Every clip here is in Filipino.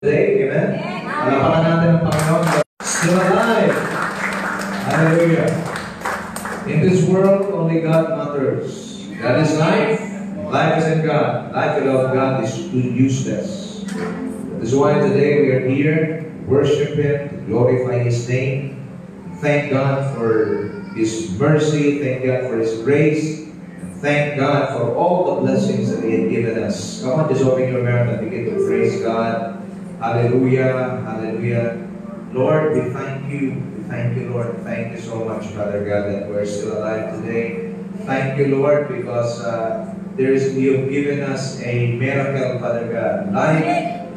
Today, amen? Alapakan natin ang Panginoon. Still alive. Hallelujah. In this world, only God matters. God is life. Life is in God. Life without God is useless. That is why today we are here, worship Him, to glorify His name. Thank God for His mercy. Thank God for His grace. Thank God for all the blessings that He has given us. Come on, just open your mouth and begin to praise God. Hallelujah, hallelujah. Lord, we thank you. We thank you, Lord. Thank you so much, Father God, that we're still alive today. Thank you, Lord, because you have given us a miracle, Father God. Life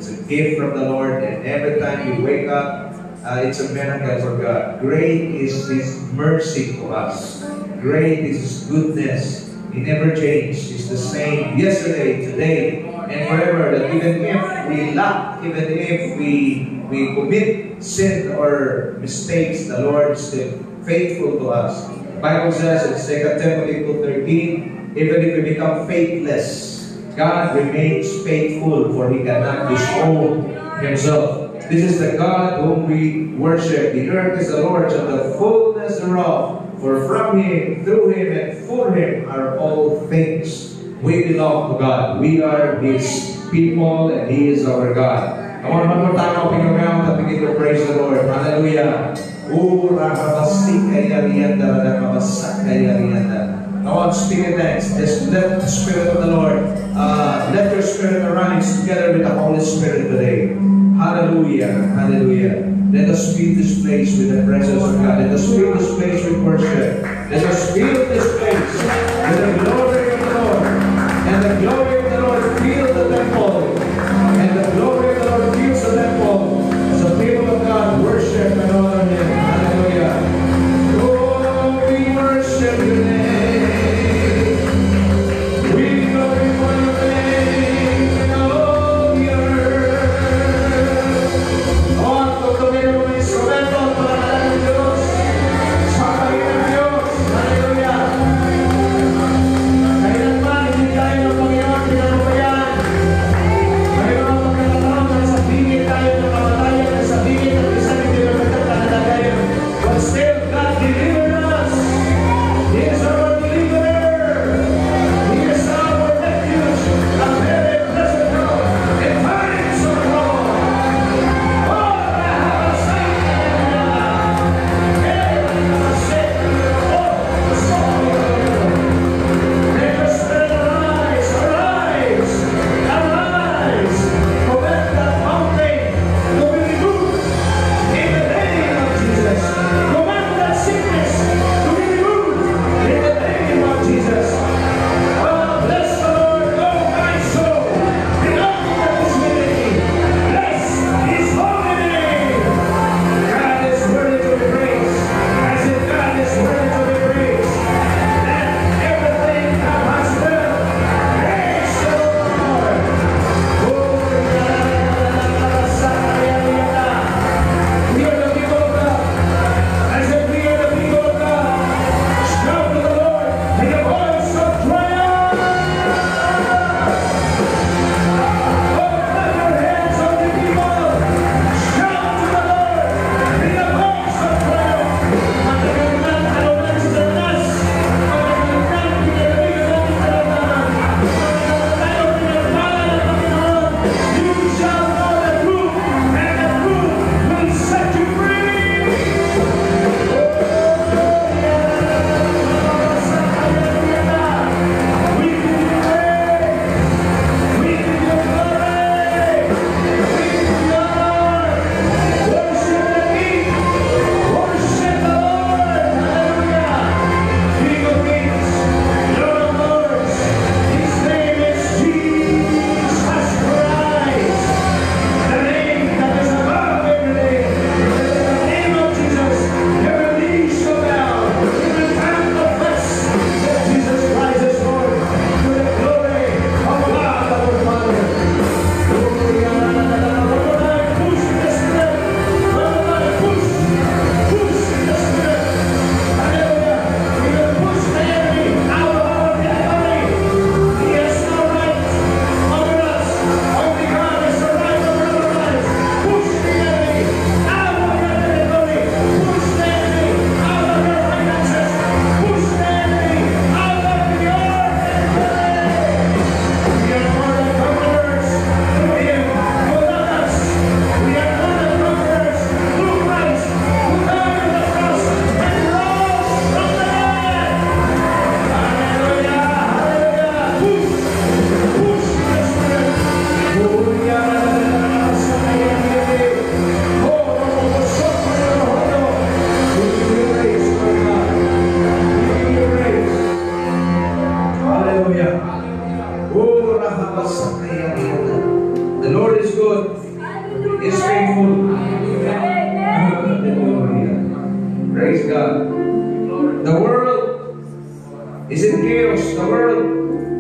is a gift from the Lord, and every time we wake up, it's a miracle for God. Great is His mercy to us. Great is His goodness. He never changed. He's the same yesterday, today, and forever. That even if we lack, even if we commit sin or mistakes, the Lord is still faithful to us. The Bible says in 2 Timothy 2:13, even if we become faithless, God remains faithful, for He cannot disown Himself. This is the God whom we worship. The earth is the Lord's and the fullness thereof. For from Him, through Him, and for Him are all things. We belong to God. We are His people, and He is our God. Come on, one more time, open your mouth and begin to praise the Lord. Hallelujah. Come on, speak in thanks. Just let the Spirit of the Lord, let your spirit arise together with the Holy Spirit today. Hallelujah. Hallelujah. Let us fill this place with the presence of God. Let us fill this place with worship. Let us fill this place with the glory of the Lord. And the glory of the Lord fill the temple. And the glory of the Lord fills the temple. As the people of God worship and honor Him. Hallelujah. Oh, we worship Your name. We glorify Your name in all the earth. Oh, tutuloy mo ng instrumento para ng Diyos. Sa pagkain ng Diyos. Hallelujah. Kailanman, hindi tayo ng Panginoon.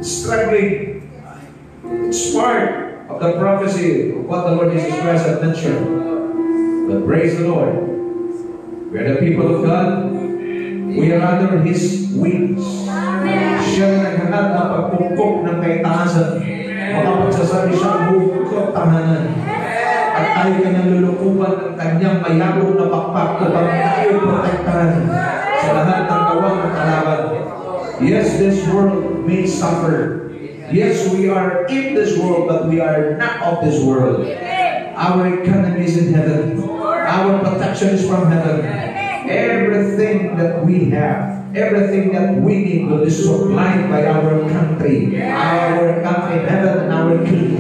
struggling. It's part of the prophecy of what the Lord Jesus Christ had mentioned. But praise the Lord. We are the people of God. We are under His wings. Siya na naghanap ng pagpupok ng kaitaasan. Makapagsasabi siya ang bukod tahanan. At tayo kanyang lulukuban ng kanyang mayabong na pakpak upang tayo protektahan sa lahat ng gawang ng kalaban. Yes, this world may suffer. Yes, we are in this world, but we are not of this world. Our economy is in heaven. Our protection is from heaven. Everything that we have, everything that we need will be supplied by our country, heaven, and our King.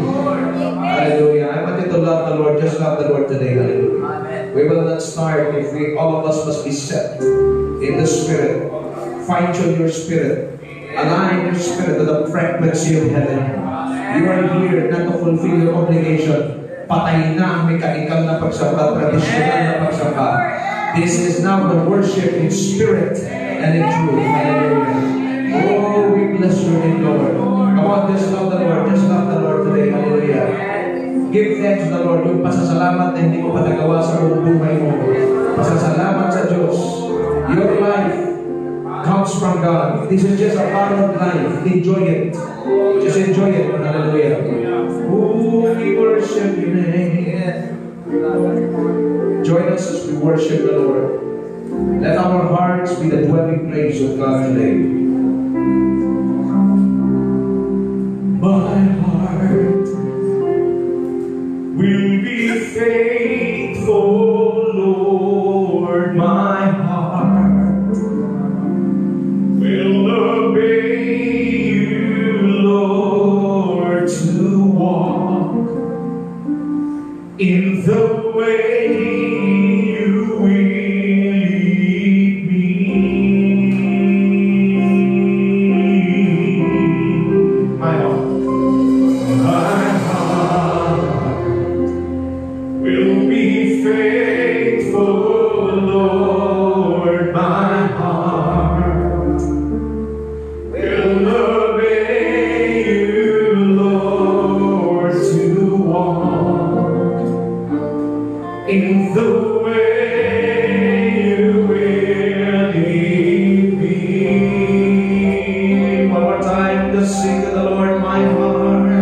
Hallelujah. I want you to love the Lord. Just love the Lord today. Hallelujah. We will not start if all of us must be set in the Spirit. Fine-tune your spirit. Align your spirit to the frequency of heaven. You are here not to fulfill your obligation. Patay na ang mekanikal na pagsamba, tradisyonal na pagsamba. This is now the worship in spirit and in truth. Hallelujah. Oh, we bless your name, Lord. Come on, just love the Lord. Just love the Lord today. Hallelujah. Give thanks to the Lord. Yung pasasalamat na hindi mo pa nagawa sa buong buhay mo. Pasasalamat sa Diyos. Your life comes from God. This is just a part of life. Enjoy it. Just enjoy it. Hallelujah. Oh, we worship your name. Join us as we worship the Lord. Let our hearts be the dwelling place of God today. My heart will be faithful, Lord. My heart will obey you, Lord, to walk in the way you will lead me. My heart will be faithful, Lord. My heart will obey you, Lord, to walk in the way you will lead me. One more time, just sing to the Lord, my heart.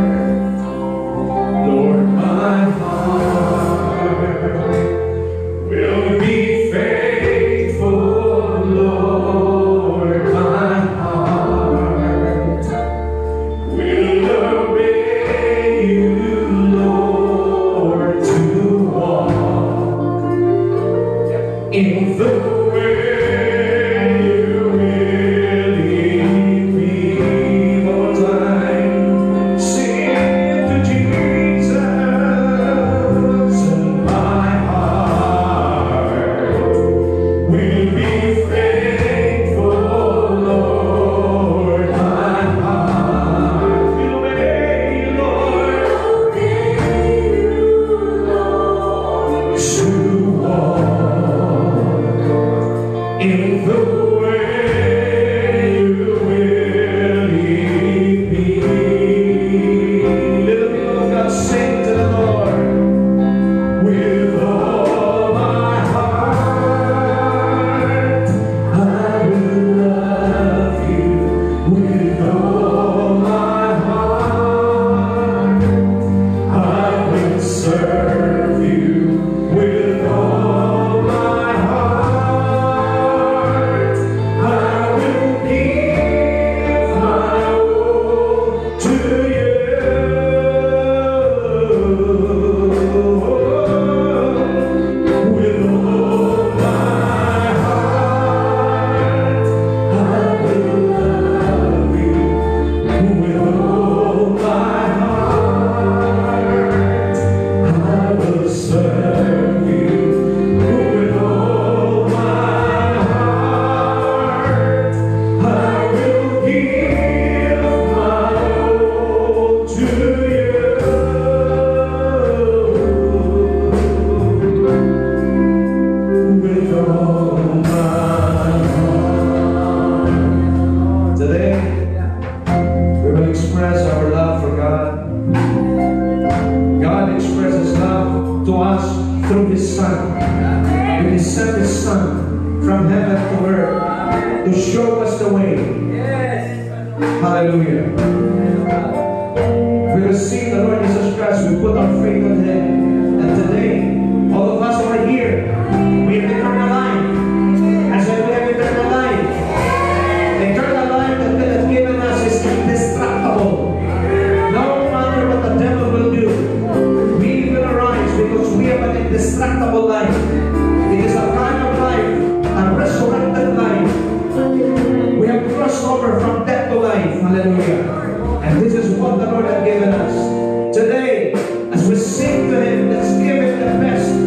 Lord, my heart will be faithful, Lord. My heart will obey you, Lord, to walk in the way you will lead me. One more time, sing to Jesus. And my heart will be faithful, Lord. My heart will obey you, Lord, to walk us through His Son. When He sent His Son from heaven to earth to show us the way. Hallelujah. We receive the Lord Jesus Christ. We put our faith on Him. And today, all of us who are here, we have eternal life. I said we have eternal life. The eternal life that God has given us is indestructible. No matter what the devil will do, we will arise because we have an indestructible life. It is a kind of life, a resurrected life. We have crossed over from death to life. Hallelujah. And this is what the Lord has given us. Today, as we sing to Him, let's give Him the best.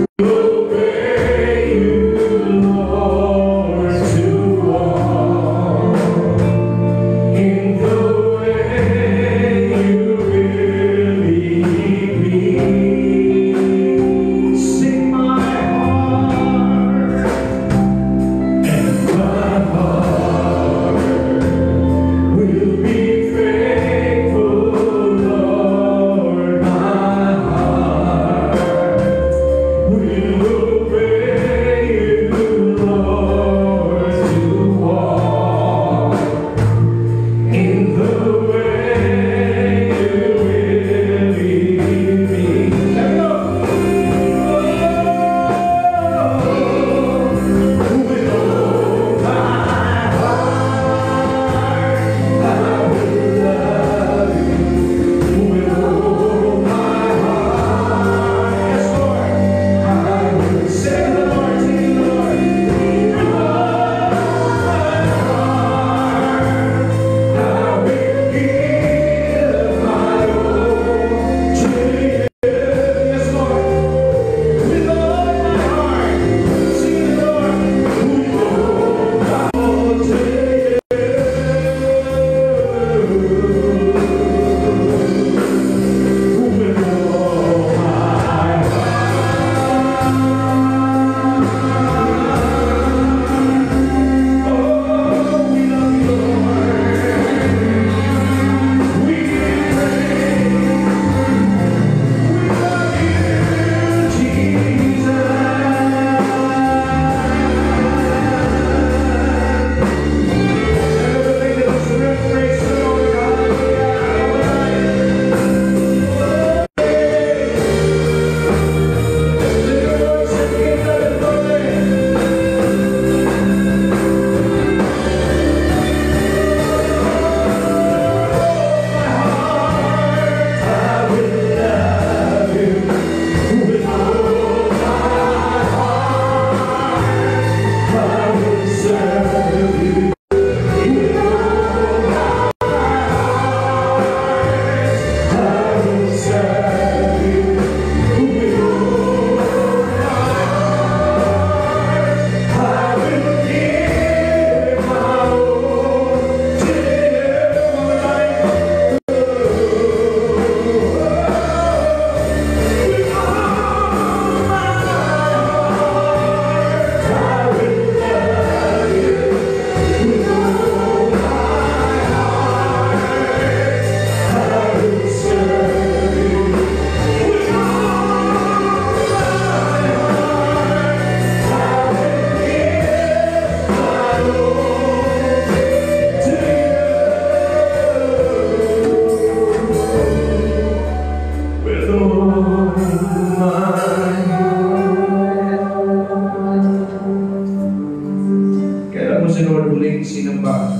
sinamba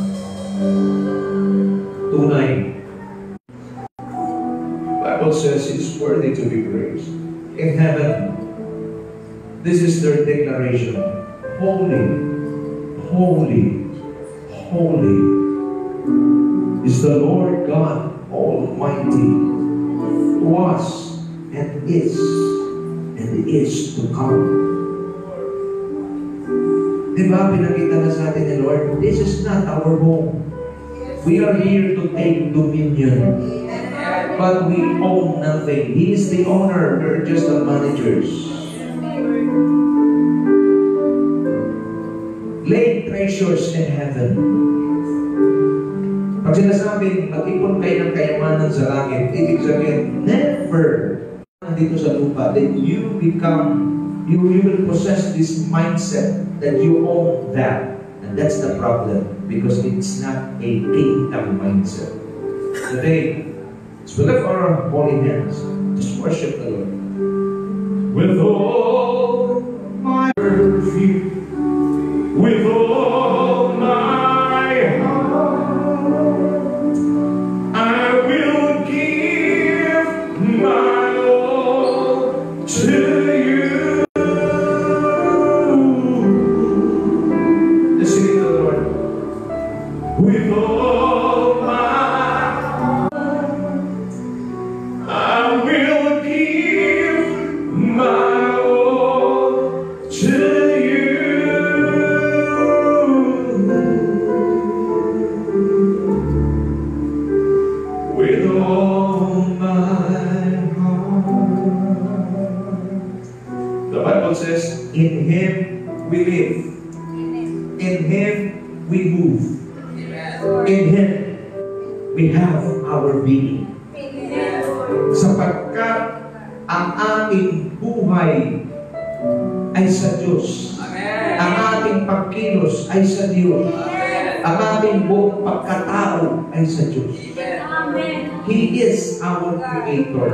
tunay. Bible says He's worthy to be praised. In heaven, this is their declaration. Holy, holy, holy is the Lord God Almighty, who was and is to come. Diba, pinakita na sa atin ni Lord, this is not our home. We are here to take dominion. But we own nothing. He is the owner. We're just the managers. Lay treasures in heaven. Pag sinasabing mag-ipon kayo ng kayamanan sa langit, ibig sabihin, never nandito sa lupa. God, then you will possess this mindset that you own that. And that's the problem, because it's not a kingdom mindset. Today, as we lift our holy hands, just worship the Lord. With all my perfume, with all my heart, I will give my all to you. Let's sing it to the Lord. With all my heart, I will give my all to you. With all my heart. The Bible says, in Him we live, in Him we move, in Him we have our being. Sapagkat ang ating buhay ay sa Diyos. Ang ating pagkilos ay sa Diyos. Ang ating buong pagkatao ay sa Diyos. He is our Creator.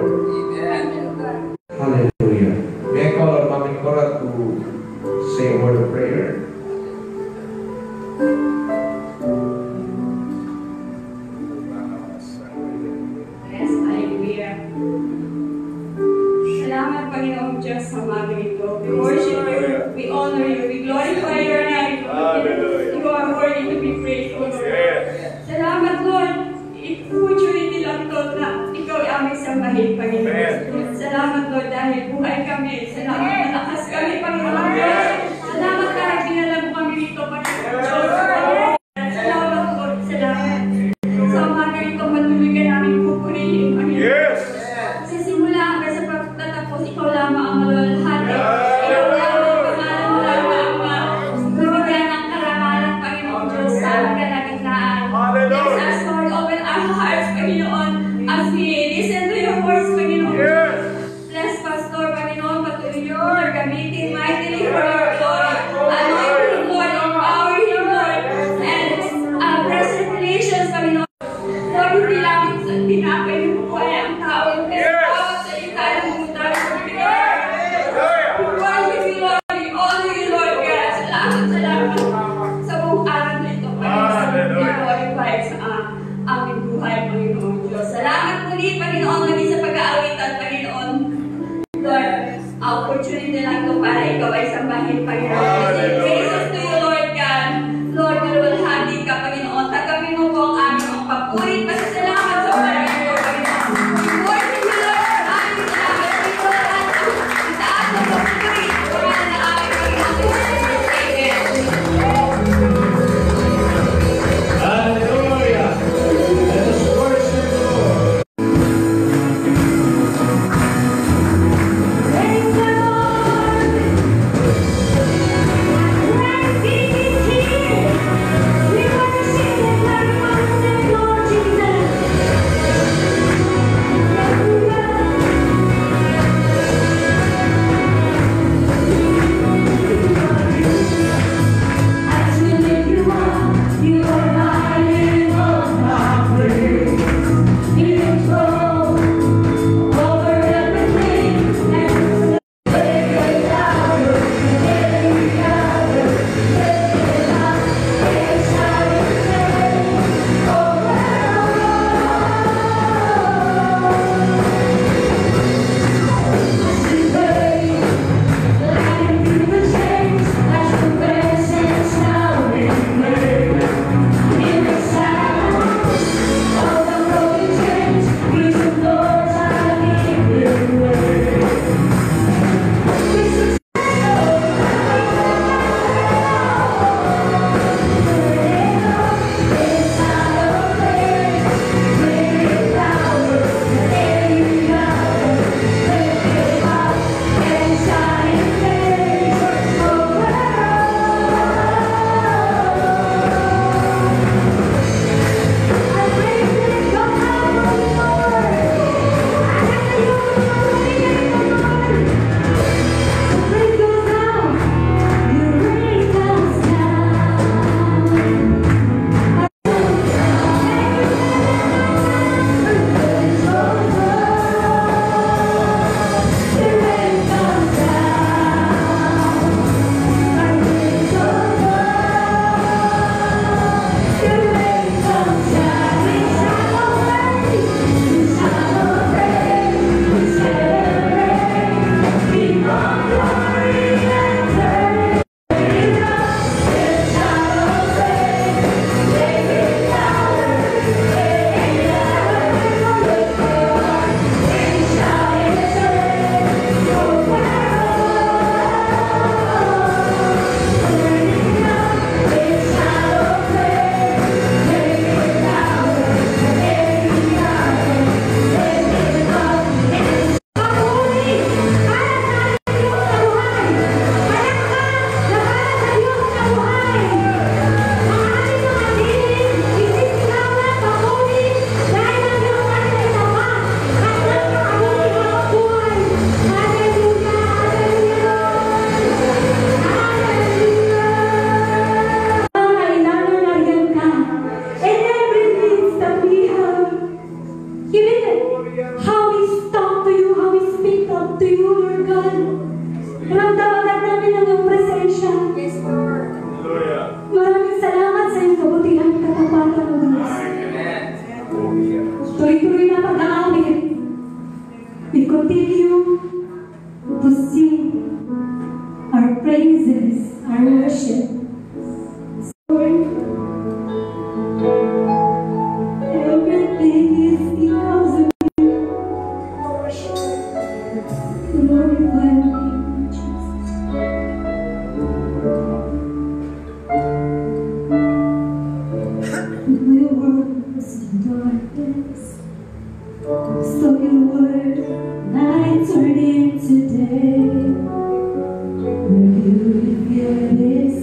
Hallelujah. May I call on Mami Cora to say a word of prayer? Yes, hallelujah. Salamat, Panginoong Diyos, sa umaga ito. We worship you, we honor you, we glorify your name. You are worthy to be praised, O Lord. Salamat, Lord. Opportunity lang ito na ikaw ay aming sambahin, Panginoon. Salamat, Lord, dahil buhay kami. Salamat, malakas kami, Panginoon Diyos. Salamat dahil dinala mo kami dito, Panginoon Diyos. Salamat, Lord. Salamat. Sa umaga ito, patuloy ka namin pupurihin, Panginoon. Sa simula hanggang sa pagtatapos, ikaw lamang ang maluwalhati. Ikaw lamang ang pangalan mo lamang ang mabigyan ng karangalan, Panginoon Diyos, sa aming kalagitnaan. Bless us, Lord, open our hearts, Panginoon, as we listen to your words, Panginoon. Bless Pastor, Panginoon, patuloy niyo, Lord, gamitin mightily for your glory. Anoint him, Lord, empower him, Lord, and bless revelations, Panginoon. Lord, hindi lang tinapay ng buhay ang tao, pero bawat salita ng mundo ng Panginoon. We worship you, Lord, we honor you, Lord God. Salamat sa buong araw na ito, Panginoon, sa glorify sa aming buhay, Panginoon Diyos. Salamat muli, Panginoon, maging sa pag-aawitan, Panginoon. Lord, opportunity lang ito para ikaw ay sambahin, Panginoon. Kasi praises to you, Lord God. Lord, maluwalhati ka, Panginoon. Tagapin mo po ang aming mga papurit. Pasasalamat sa umaga ito, Panginoon. We worship you, Lord. Aming salamat sa iyo, Lord. Itaas ang papurit. Pangalan ng aming Panginoon. Hallelujah. Let us worship the Lord. Praise the Lord. Praise Tuloy-tuloy na pag-aawit. We continue to sing our praises, our worship. Everything is because of you. Glorify your name, Jesus. My world was in darkness, so your word night turned into day. Where you reveal this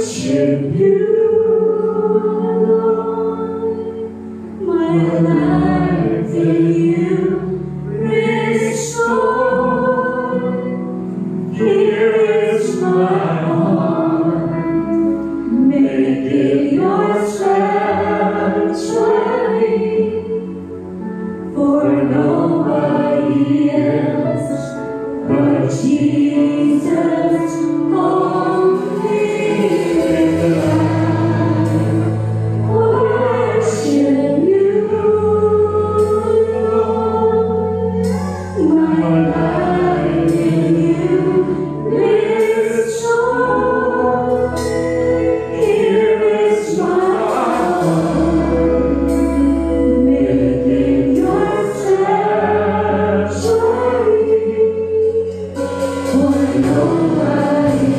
worship you, Lord. My life in you restore. Here is my heart, make it your sanctuary, for nobody else but Jesus only. I worship you, Lord. My life in you restore. Here is my heart, make it your sanctuary, for nobody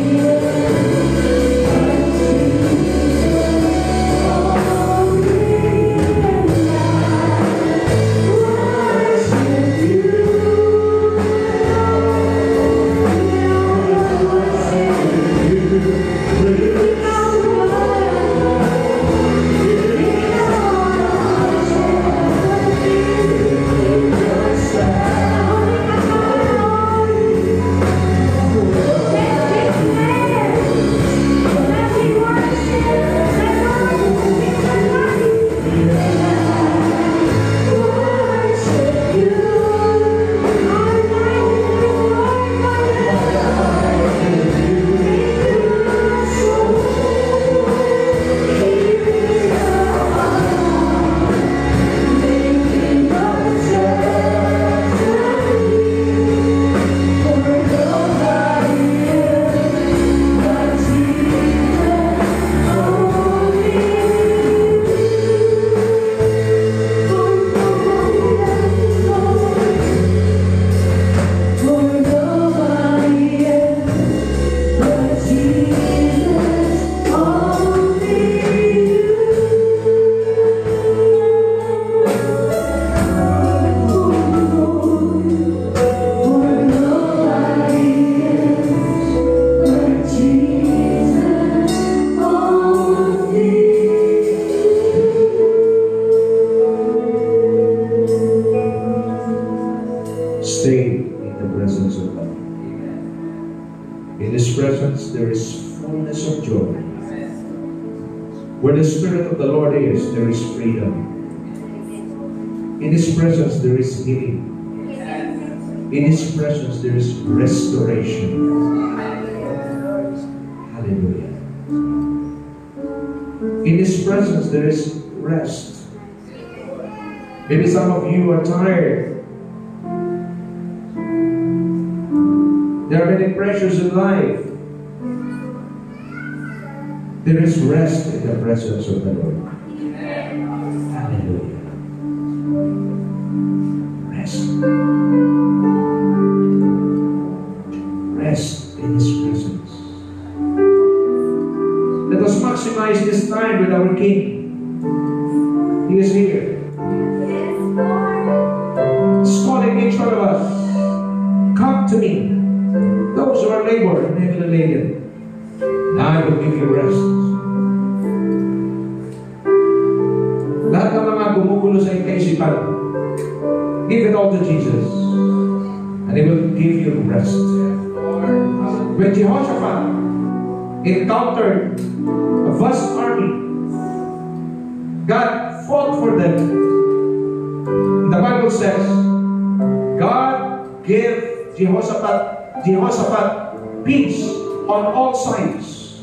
Stay in the presence of God. In His presence there is fullness of joy. Where the Spirit of the Lord is, there is freedom. In His presence there is healing. In His presence there is restoration. Hallelujah. In His presence there is rest. Maybe some of you are tired. There are many pressures in life. There is rest in the presence of the Lord. Hallelujah. Rest. Rest in His presence. Let us maximize this time with our King. He is here. He's calling each one of us. Come to me. Those who are labor and heavily laden, and I will give you rest. Lahat ng mga gumugulo sa iyong kaisipan, give it all to Jesus, and He will give you rest. When Jehoshaphat encountered a vast army, God fought for them. The Bible says, God gave Jehoshaphat peace on all sides.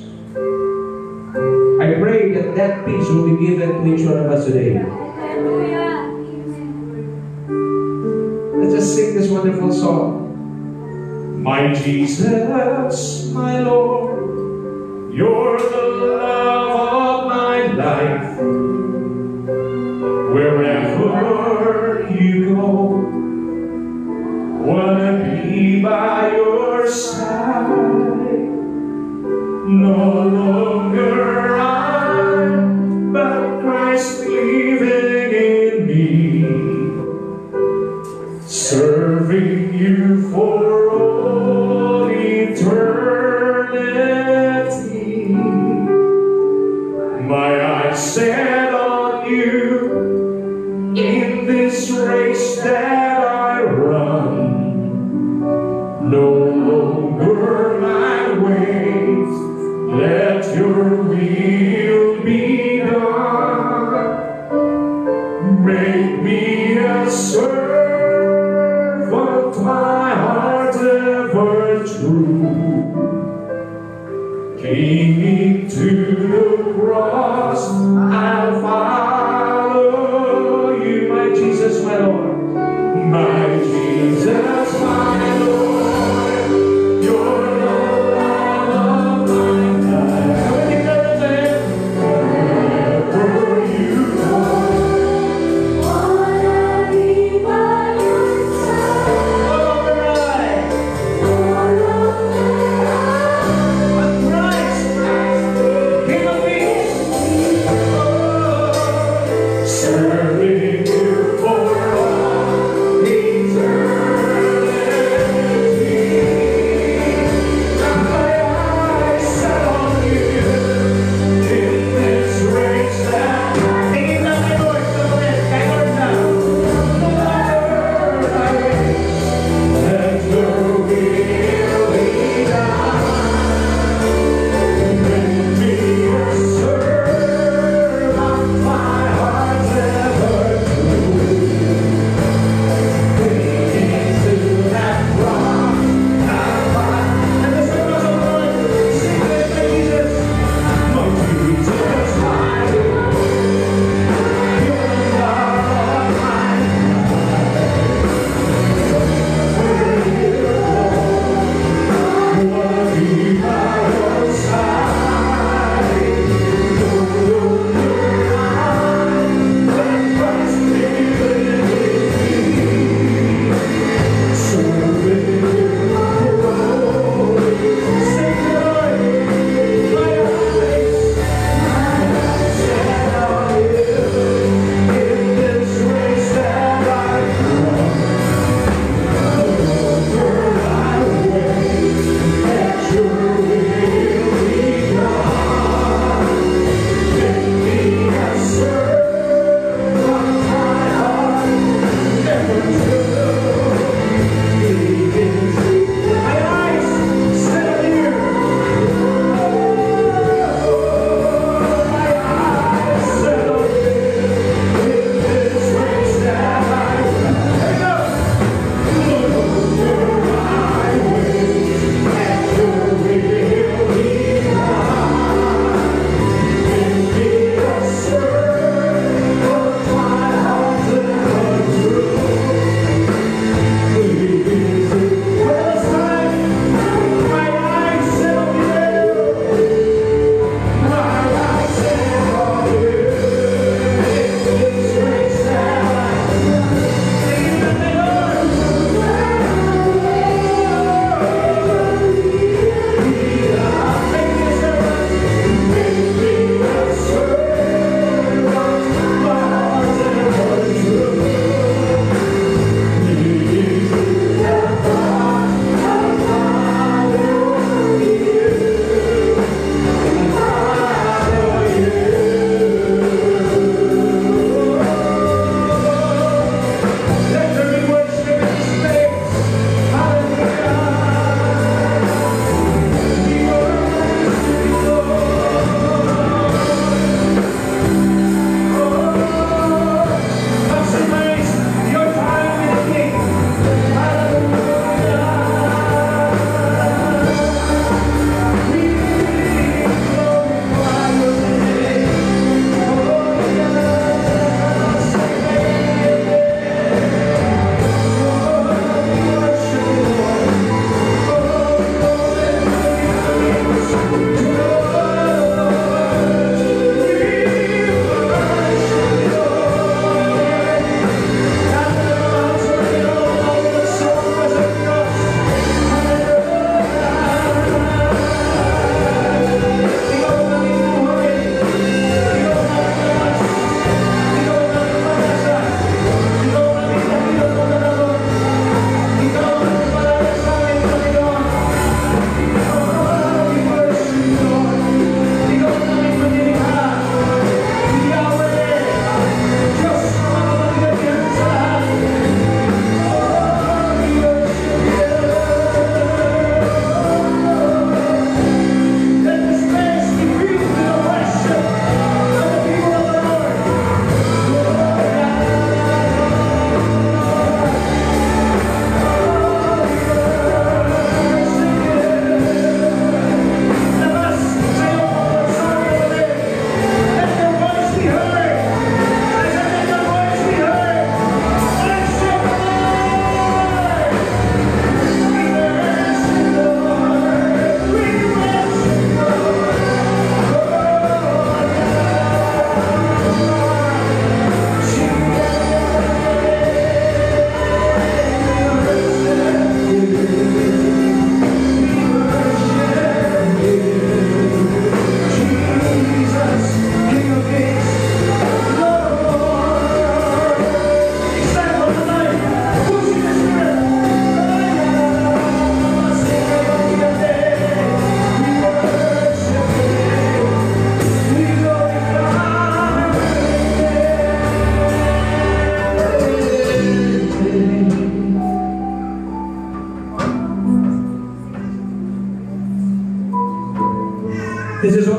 I pray that that peace will be given to each one of us today. Let's just sing this wonderful song. My Jesus, my Lord, you're the love of my life. Wherever you go, wanna be by your side. No longer I, but Christ living in me, serving you for all eternity. my eyes set on you in this race that I run. No longer my ways, let your will be done. Make me a servant, my heart ever true. Clinging to the cross, I'll follow you, my Jesus, my Lord. My Jesus, my Lord, you're the love of my life.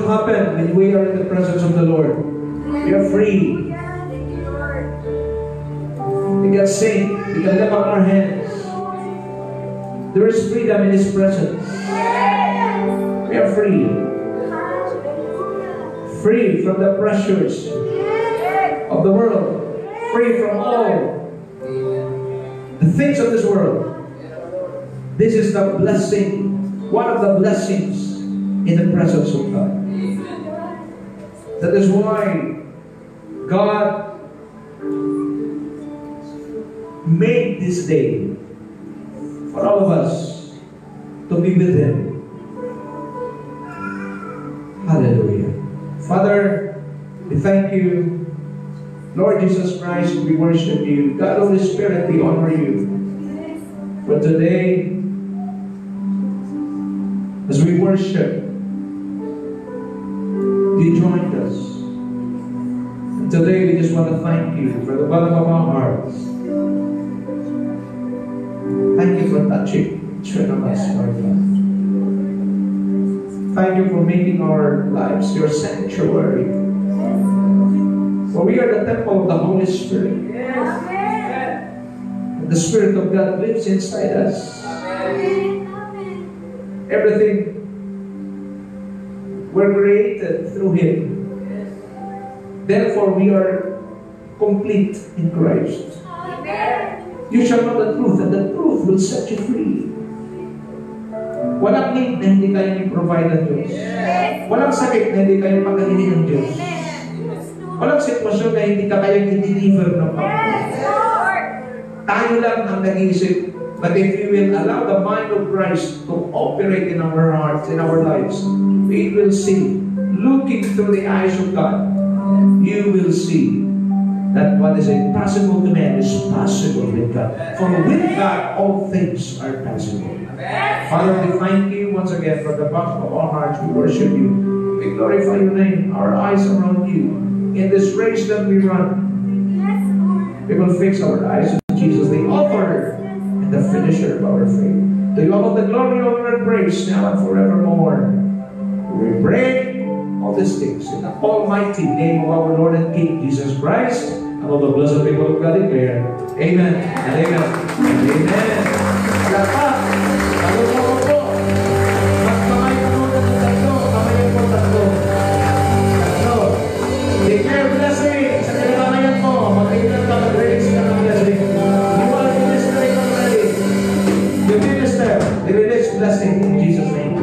happen when we are in the presence of the Lord. We are free. We can sing. We can lift up our hands. There is freedom in His presence. We are free. Free from the pressures of the world. Free from all the things of this world. This is the blessing, one of the blessings in the presence of God. That is why God made this day for all of us to be with Him. Hallelujah. Father, we thank you. Lord Jesus Christ, we worship you. God, Holy Spirit, we honor you. For today, as we worship, you joined us. And today we just want to thank you for the bottom of our hearts. Thank you for touching each one of us, Lord God. Thank you for making our lives your sanctuary. For we are the temple of the Holy Spirit. And the Spirit of God lives inside us. Everything we're created through Him. Therefore, we are complete in Christ. You shall know the truth, and the truth will set you free. Walang need na hindi kayo i-provide ng Diyos. Walang sakit na hindi kayo pagkalinin ng Diyos. Walang sitwasyon na hindi ka kayo i-deliver ng Panginoon. Tayo lang ang nag-iisip. But if we will allow the mind of Christ to operate in our hearts, in our lives, we will see, looking through the eyes of God, you will see that what is impossible to man is possible with God. For with God, all things are possible. Father, we thank you once again for the bottom of our hearts. We worship you. We glorify your name. Our eyes are on you. In this race that we run, we will fix our eyes on Jesus, the author and the finisher of our faith. To you all the glory, honor, and praise now and forevermore. We pray all these things in the almighty name of our Lord and King Jesus Christ, and all the blessed people of God declare, Amen and Amen and Amen. Lahat, talong po. Magkamay ka muna ng tatlo. Kamayan po tatlo. Tatlo. Declare blessing sa kailangan mo. Mag-ilan ka, mag-release ka ng blessing. You are ministering already. You minister. You release blessing in Jesus' name.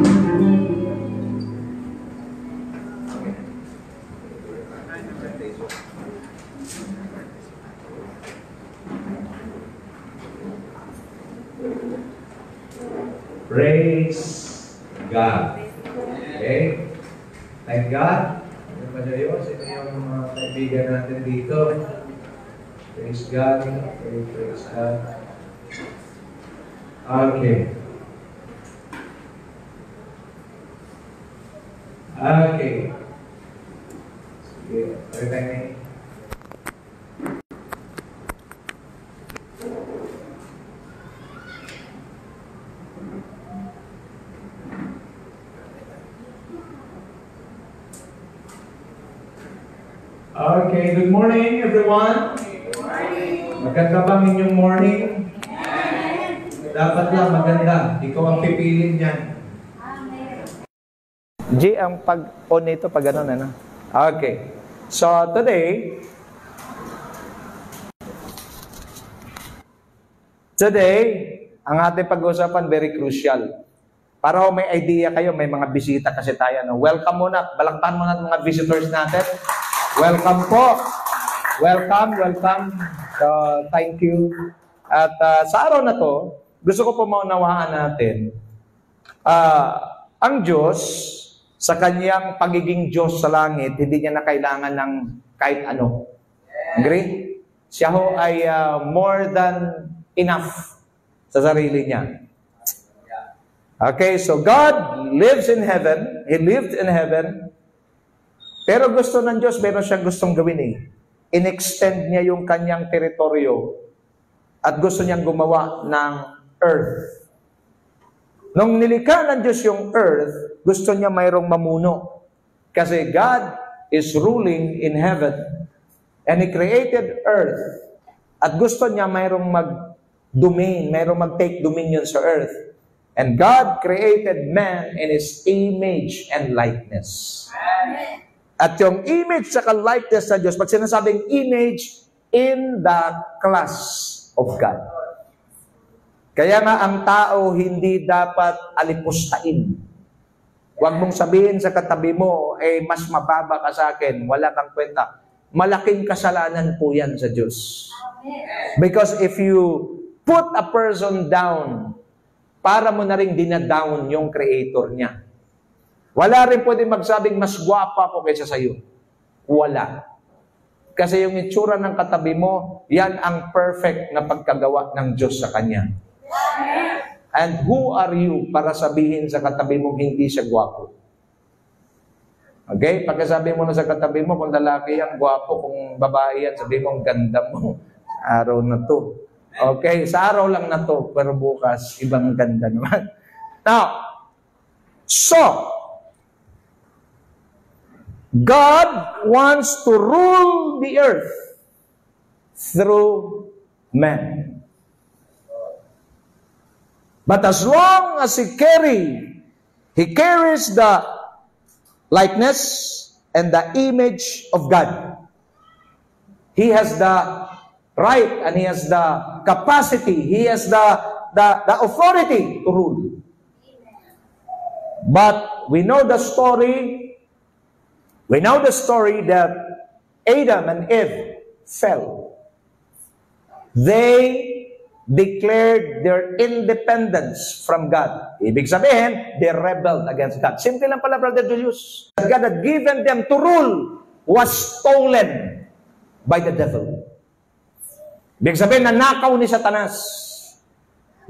Praise God. Okay? Thank God. Ano ba yun? Sino yung mga kaibigan natin dito? Praise God. Praise God. Okay. Okay. Sige. Everything na. Okay, good morning everyone. Good morning. Maganda ba ang inyong morning? Amen. Dapat lang maganda. Ikaw ang pipiliin niyan. Amen. G, ang pag-on nito pag gano'n, ano? Okay. So, today, ang ating pag-uusapan, very crucial. Para ho may idea kayo, may mga bisita kasi tayo. No? Welcome muna. Balaktan muna ang mga visitors natin. Welcome po. Welcome. So, thank you. At sa araw na to, gusto ko po maunawaan natin, ang Diyos, sa kanyang pagiging Diyos sa langit, hindi niya na kailangan ng kahit ano. Agree? Siya ho ay more than enough sa sarili niya. Okay, so God lives in heaven. He lived in heaven. Pero gusto ng Diyos, meron siyang gustong gawin eh. In-extend niya yung kanyang teritoryo at gusto niyang gumawa ng earth. Nung nilikha ng Diyos yung earth, gusto niya mayroong mamuno. Kasi God is ruling in heaven. And He created earth. At gusto niya mayroong mag-domain, mayroong mag-take dominion sa earth. And God created man in His image and likeness. At yung image sa likeness sa Diyos, pag sinasabing image, in the class of God. Kaya nga ang tao hindi dapat alipustain. Huwag mong sabihin sa katabi mo, mas mababa ka sa akin, wala kang kwenta. Malaking kasalanan po yan sa Diyos. Because if you put a person down, para mo na rin dinadown yung creator niya. Wala rin pwede magsabing mas gwapa ko kaysa sa'yo. Wala. Kasi yung itsura ng katabi mo, yan ang perfect na pagkagawa ng Diyos sa kanya. And who are you para sabihin sa katabi mo hindi siya gwapo? Okay? Pagkasabi mo na sa katabi mo, kung lalaki yan, gwapo, kung babae yan, sabi mo, ang ganda mo. Sa araw na to. Okay? Sa araw lang na to, pero bukas, ibang ganda naman. Now, so, God wants to rule the earth through man. But as long as He carries the likeness and the image of God. He has the right and He has the capacity. He has the authority to rule. But we know the story. We know the story that Adam and Eve fell. They declared their independence from God. Ibig sabihin, they rebelled against God. Simple lang pala, Brother Julius. God had given them to rule was stolen by the devil. Ibig sabihin, nanakaw ni Satanas.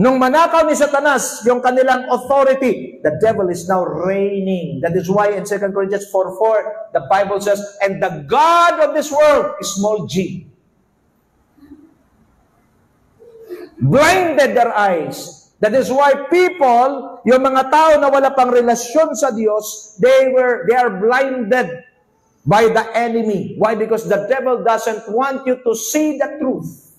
Nung manakaw ni Satanas yung kanilang authority, the devil is now reigning. That is why in 2 Corinthians 4:4, the Bible says, and the God of this world is small g. Blinded their eyes. That is why people, yung mga tao na wala pang relasyon sa Diyos, they are blinded by the enemy. Why? Because the devil doesn't want you to see the truth.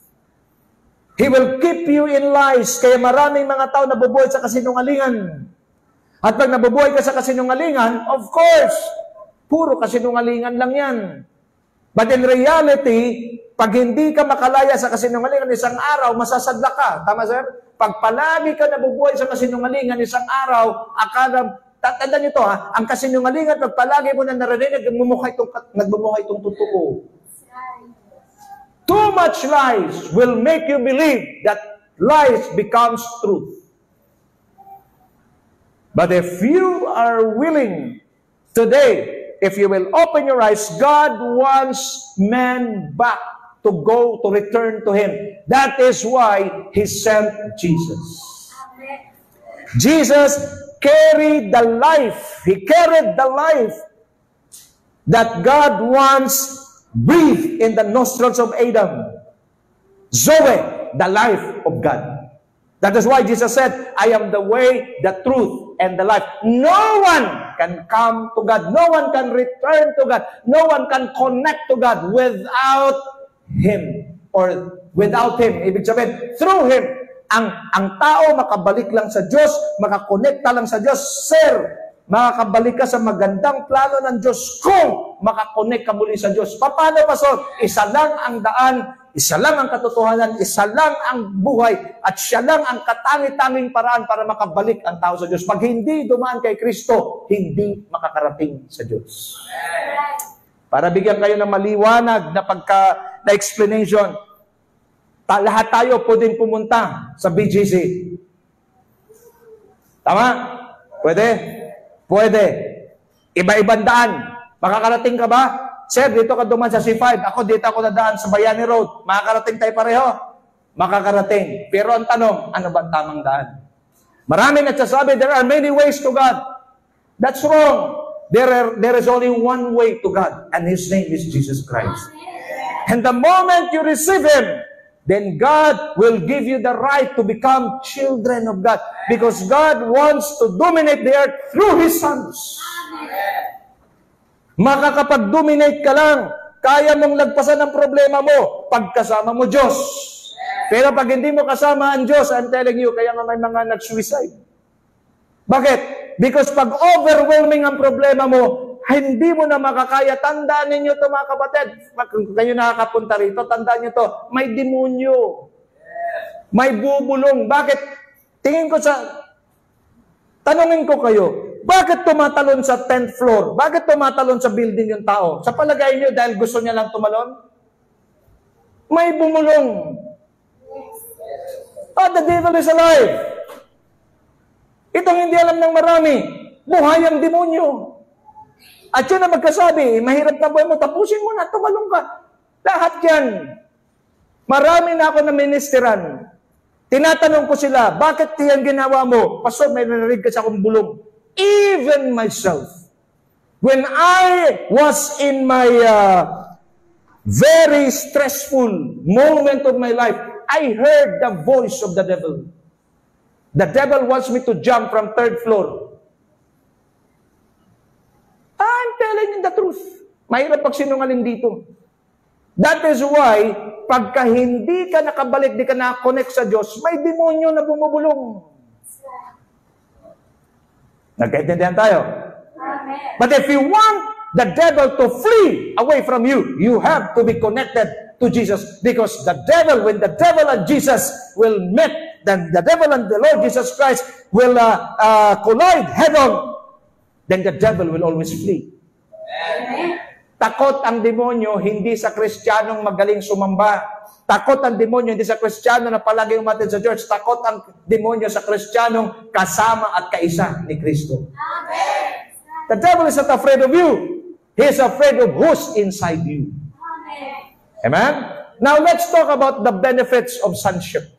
He will keep you in lies. Kaya maraming mga tao nabubuhay sa kasinungalingan. At pag nabubuhay ka sa kasinungalingan, of course, puro kasinungalingan lang yan. But in reality, pag hindi ka makalaya sa kasinungalingan isang araw, masasadla ka. Tama, sir? Pag palagi ka nabubuhay sa kasinungalingan isang araw, tandaan nyo to ha, ang kasinungalingan, pag palagi mo na narinig, nagmumukha itong totoo. Too much lies will make you believe that lies becomes truth. But if you are willing today, if you will open your eyes, God wants man back to return to Him. That is why He sent Jesus. Jesus carried the life. He carried the life that God once breathed in the nostrils of Adam. Zoe, the life of God. That is why Jesus said, I am the way, the truth, and the life. No one can come to God. No one can return to God. No one can connect to God without Him. Or without Him. Ibig sabihin, through Him. Ang tao makabalik lang sa Diyos, makakonekta lang sa Diyos. Sir, makakabalik ka sa magandang plano ng Diyos kung makakonect ka muli sa Diyos. Paano, Pastor? Isa lang ang daan, isa lang ang katotohanan, isa lang ang buhay, at siya lang ang katangi-tanging paraan para makabalik ang tao sa Diyos. Pag hindi dumaan kay Kristo, hindi makakarating sa Diyos. Para bigyan kayo ng maliwanag na explanation, lahat tayo pwedeng pumunta sa BGC. Tama? Pwede? Pwede. Iba-ibang daan. Makakarating ka ba? Sir, dito ka duman sa C5. Ako, dito ako nadaan sa Bayani Road. Makakarating tayo pareho? Makakarating. Pero ang tanong, ano ba ang tamang daan? Maraming nagsasabi, there are many ways to God. That's wrong. There is only one way to God, and His name is Jesus Christ. And the moment you receive Him, then God will give you the right to become children of God. Because God wants to dominate the earth through His sons. Makakapag-dominate ka lang. Kaya mong lagpasan ang problema mo pag kasama mo Diyos. Pero pag hindi mo kasama ang Diyos, I'm telling you, kaya nga may mga nag-suicide. Bakit? Because pag overwhelming ang problema mo, hindi mo na makakaya. Tandaan ninyo ito mga kapatid. Pag kayo nakakapunta rito, tandaan nyo ito, may demonyo. May bubulong. Bakit? Tanungin ko kayo, bakit tumatalon sa 10th floor? Bakit tumatalon sa building yung tao? Sa palagay niyo, dahil gusto niya lang tumalon? May bumulong. The devil is alive. Itong hindi alam ng marami, buhay ang demonyo. At yun na magkasabi, mahirap na buhay mo, tapusin mo na, tumalong ka. Lahat yan. Marami na ako na ministeran. Tinatanong ko sila, bakit yan ginawa mo? Pastor, may narinig kasi akong bulong. Even myself, when I was in my very stressful moment of my life, I heard the voice of the devil. The devil wants me to jump from 3rd floor. I'm telling you the truth. Mahirap pag sinungaling dito. That is why, pagka hindi ka nakabalik, di ka na-connect sa Diyos, may demonyo na bumubulong. Nagkaintindihan tayo? Amen. But if you want the devil to flee away from you, you have to be connected to Jesus. Because the devil, when the devil and Jesus will meet, then the devil and the Lord Jesus Christ will collide head-on, then the devil will always flee. Amen. Takot ang demonyo hindi sa Kristiyanong magaling sumamba. Takot ang demonyo hindi sa Kristiyano na palagi umattend sa church. Takot ang demonyo sa Kristiyanong kasama at kaisa ni Kristo. Amen. The devil is not afraid of you. He is afraid of who's inside you. Amen. Amen? Now let's talk about the benefits of sonship.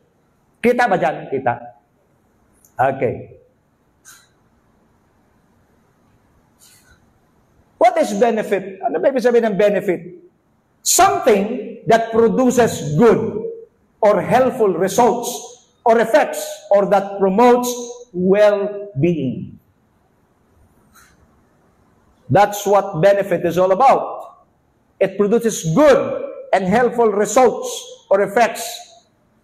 Kita ba dyan? Kita? Okay. What is benefit? Ano ba ibig sabihin ng benefit? Something that produces good or helpful results or effects or that promotes well-being. That's what benefit is all about. It produces good and helpful results or effects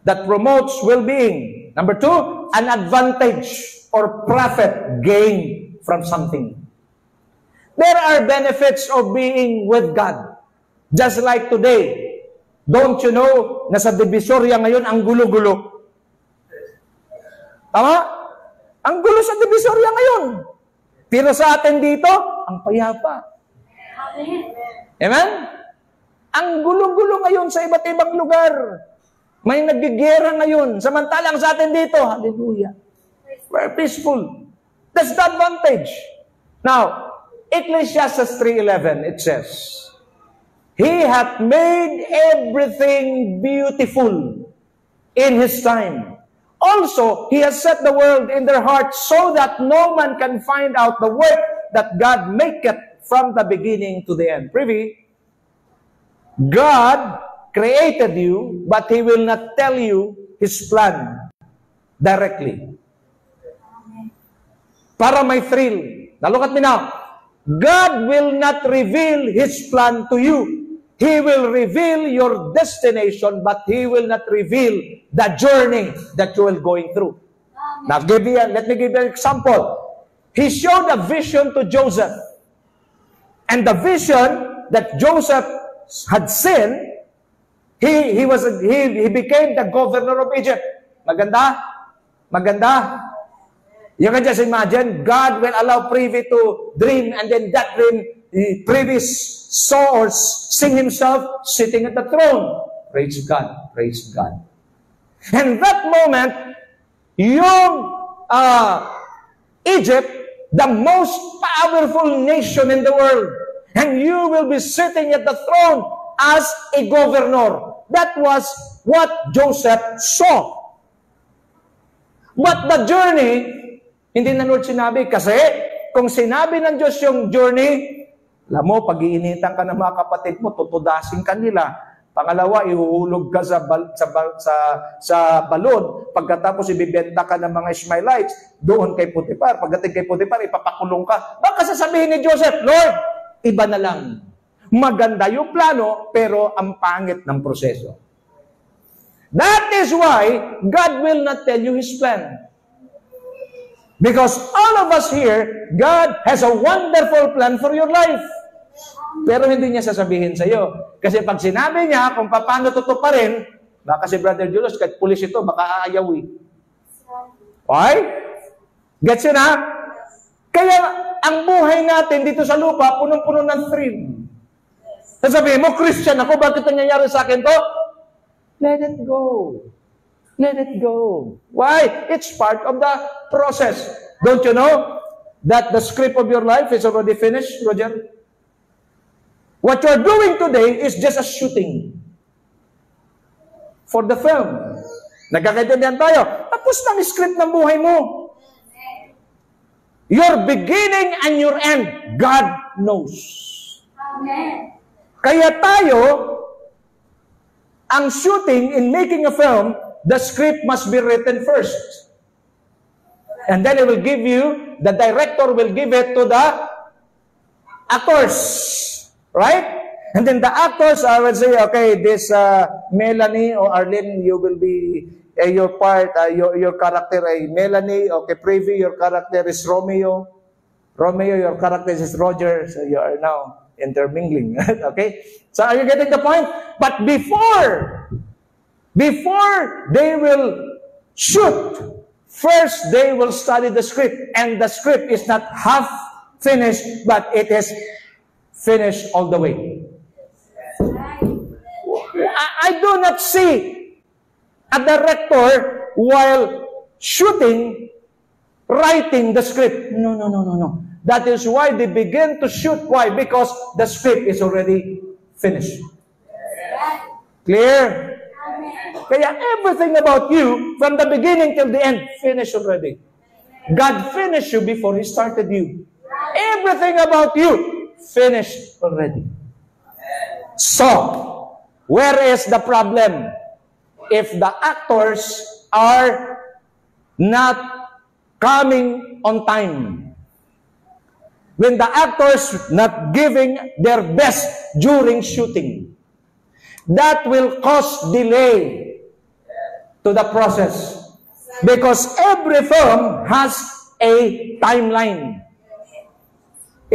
that promotes well-being. Number 2, an advantage or profit gained from something. There are benefits of being with God. Just like today. Don't you know, na sa Divisoria ngayon, ang gulo-gulo. Tama? Ang gulo sa Divisoria ngayon. Pero sa atin dito, ang payapa. Amen? Ang gulo-gulo ngayon sa iba't ibang lugar. May nagigera ngayon. Samantalang sa atin dito, hallelujah. We're peaceful. That's the advantage. Now, Ecclesiastes 3:11, it says, He hath made everything beautiful in His time. Also, He has set the world in their hearts so that no man can find out the work that God maketh from the beginning to the end. Privy, God created you, but He will not tell you His plan directly. Para may thrill. Now look at me now. God will not reveal His plan to you. He will reveal your destination, but He will not reveal the journey that you are going through. Now, let me give you an example. He showed a vision to Joseph. And the vision that Joseph had seen, he became the governor of Egypt. Maganda? Maganda? You can just imagine, God will allow Privy to dream, and then that dream, Privy saw or sing himself sitting at the throne. Praise God. Praise God. And that moment, yung Egypt, the most powerful nation in the world, and you will be sitting at the throne as a governor. That was what Joseph saw. But the journey, hindi na Lord sinabi. Kasi, kung sinabi ng Diyos yung journey, alam mo, pag-iinitan ka ng mga kapatid mo, tutudasin ka nila. Pangalawa, ihuhulog ka sa balon. Pagkatapos, ibibenta ka ng mga Ishmaelites doon kay Potiphar. Pagdating kay Potiphar, ipapakulong ka. Baka sasabihin ni Joseph, Lord, iba na lang. Maganda yung plano, pero ang pangit ng proseso. That is why God will not tell you His plan. Because all of us here, God has a wonderful plan for your life. Pero hindi niya sasabihin sa iyo. Kasi pag sinabi niya kung paano tutuparin, baka si Brother Julius, kahit pulis ito, baka aayaw eh. Okay? Gets yun ha? Kaya ang buhay natin dito sa lupa, punong-puno ng thrill. Sasabihin mo, Christian ako, bakit nangyayari sa akin to? Let it go. Let it go. Why? It's part of the process. Don't you know that the script of your life is already finished, Roger? What you're doing today is just a shooting for the film. Nagkakaintindihan tayo. Tapos na ang script ng buhay mo. Your beginning and your end, God knows. Amen. Kaya tayo, ang shooting in making a film, the script must be written first. And then it will give you, the director will give it to the actors. Right? And then the actors, I will say, okay, this Melanie or Arlene, you will be, your part, your character ay Melanie. Okay, Privy, your character is Romeo. Romeo, your character is Roger. So you are now intermingling. Okay? So are you getting the point? But before they will shoot, first they will study the script. And the script is not half finished, but it is finished all the way. I do not see a director while shooting, writing the script. No. That is why they begin to shoot. Why? Because the script is already finished. Clear? Kaya everything about you, from the beginning till the end, finished already. God finished you before He started you. Everything about you, finished already. So, where is the problem? If the actors are not coming on time, when the actors not giving their best during shooting, that will cause delay to the process. Because every film has a timeline.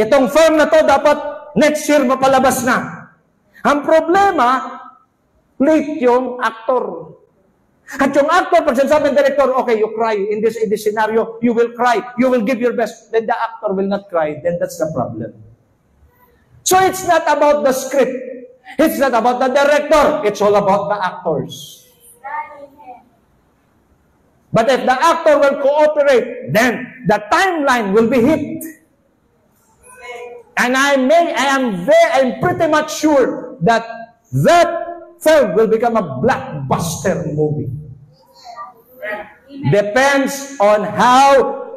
Itong film na to dapat next year mapalabas na. Ang problema, late yung actor. At yung actor, pag sinasabi ng director, okay, you cry. In this scenario, you will cry. You will give your best. Then the actor will not cry. Then that's the problem. So it's not about the script. It's not about the director. It's all about the actors. But if the actor will cooperate, then the timeline will be hit. And I'm pretty much sure that film will become a blockbuster movie. Depends on how,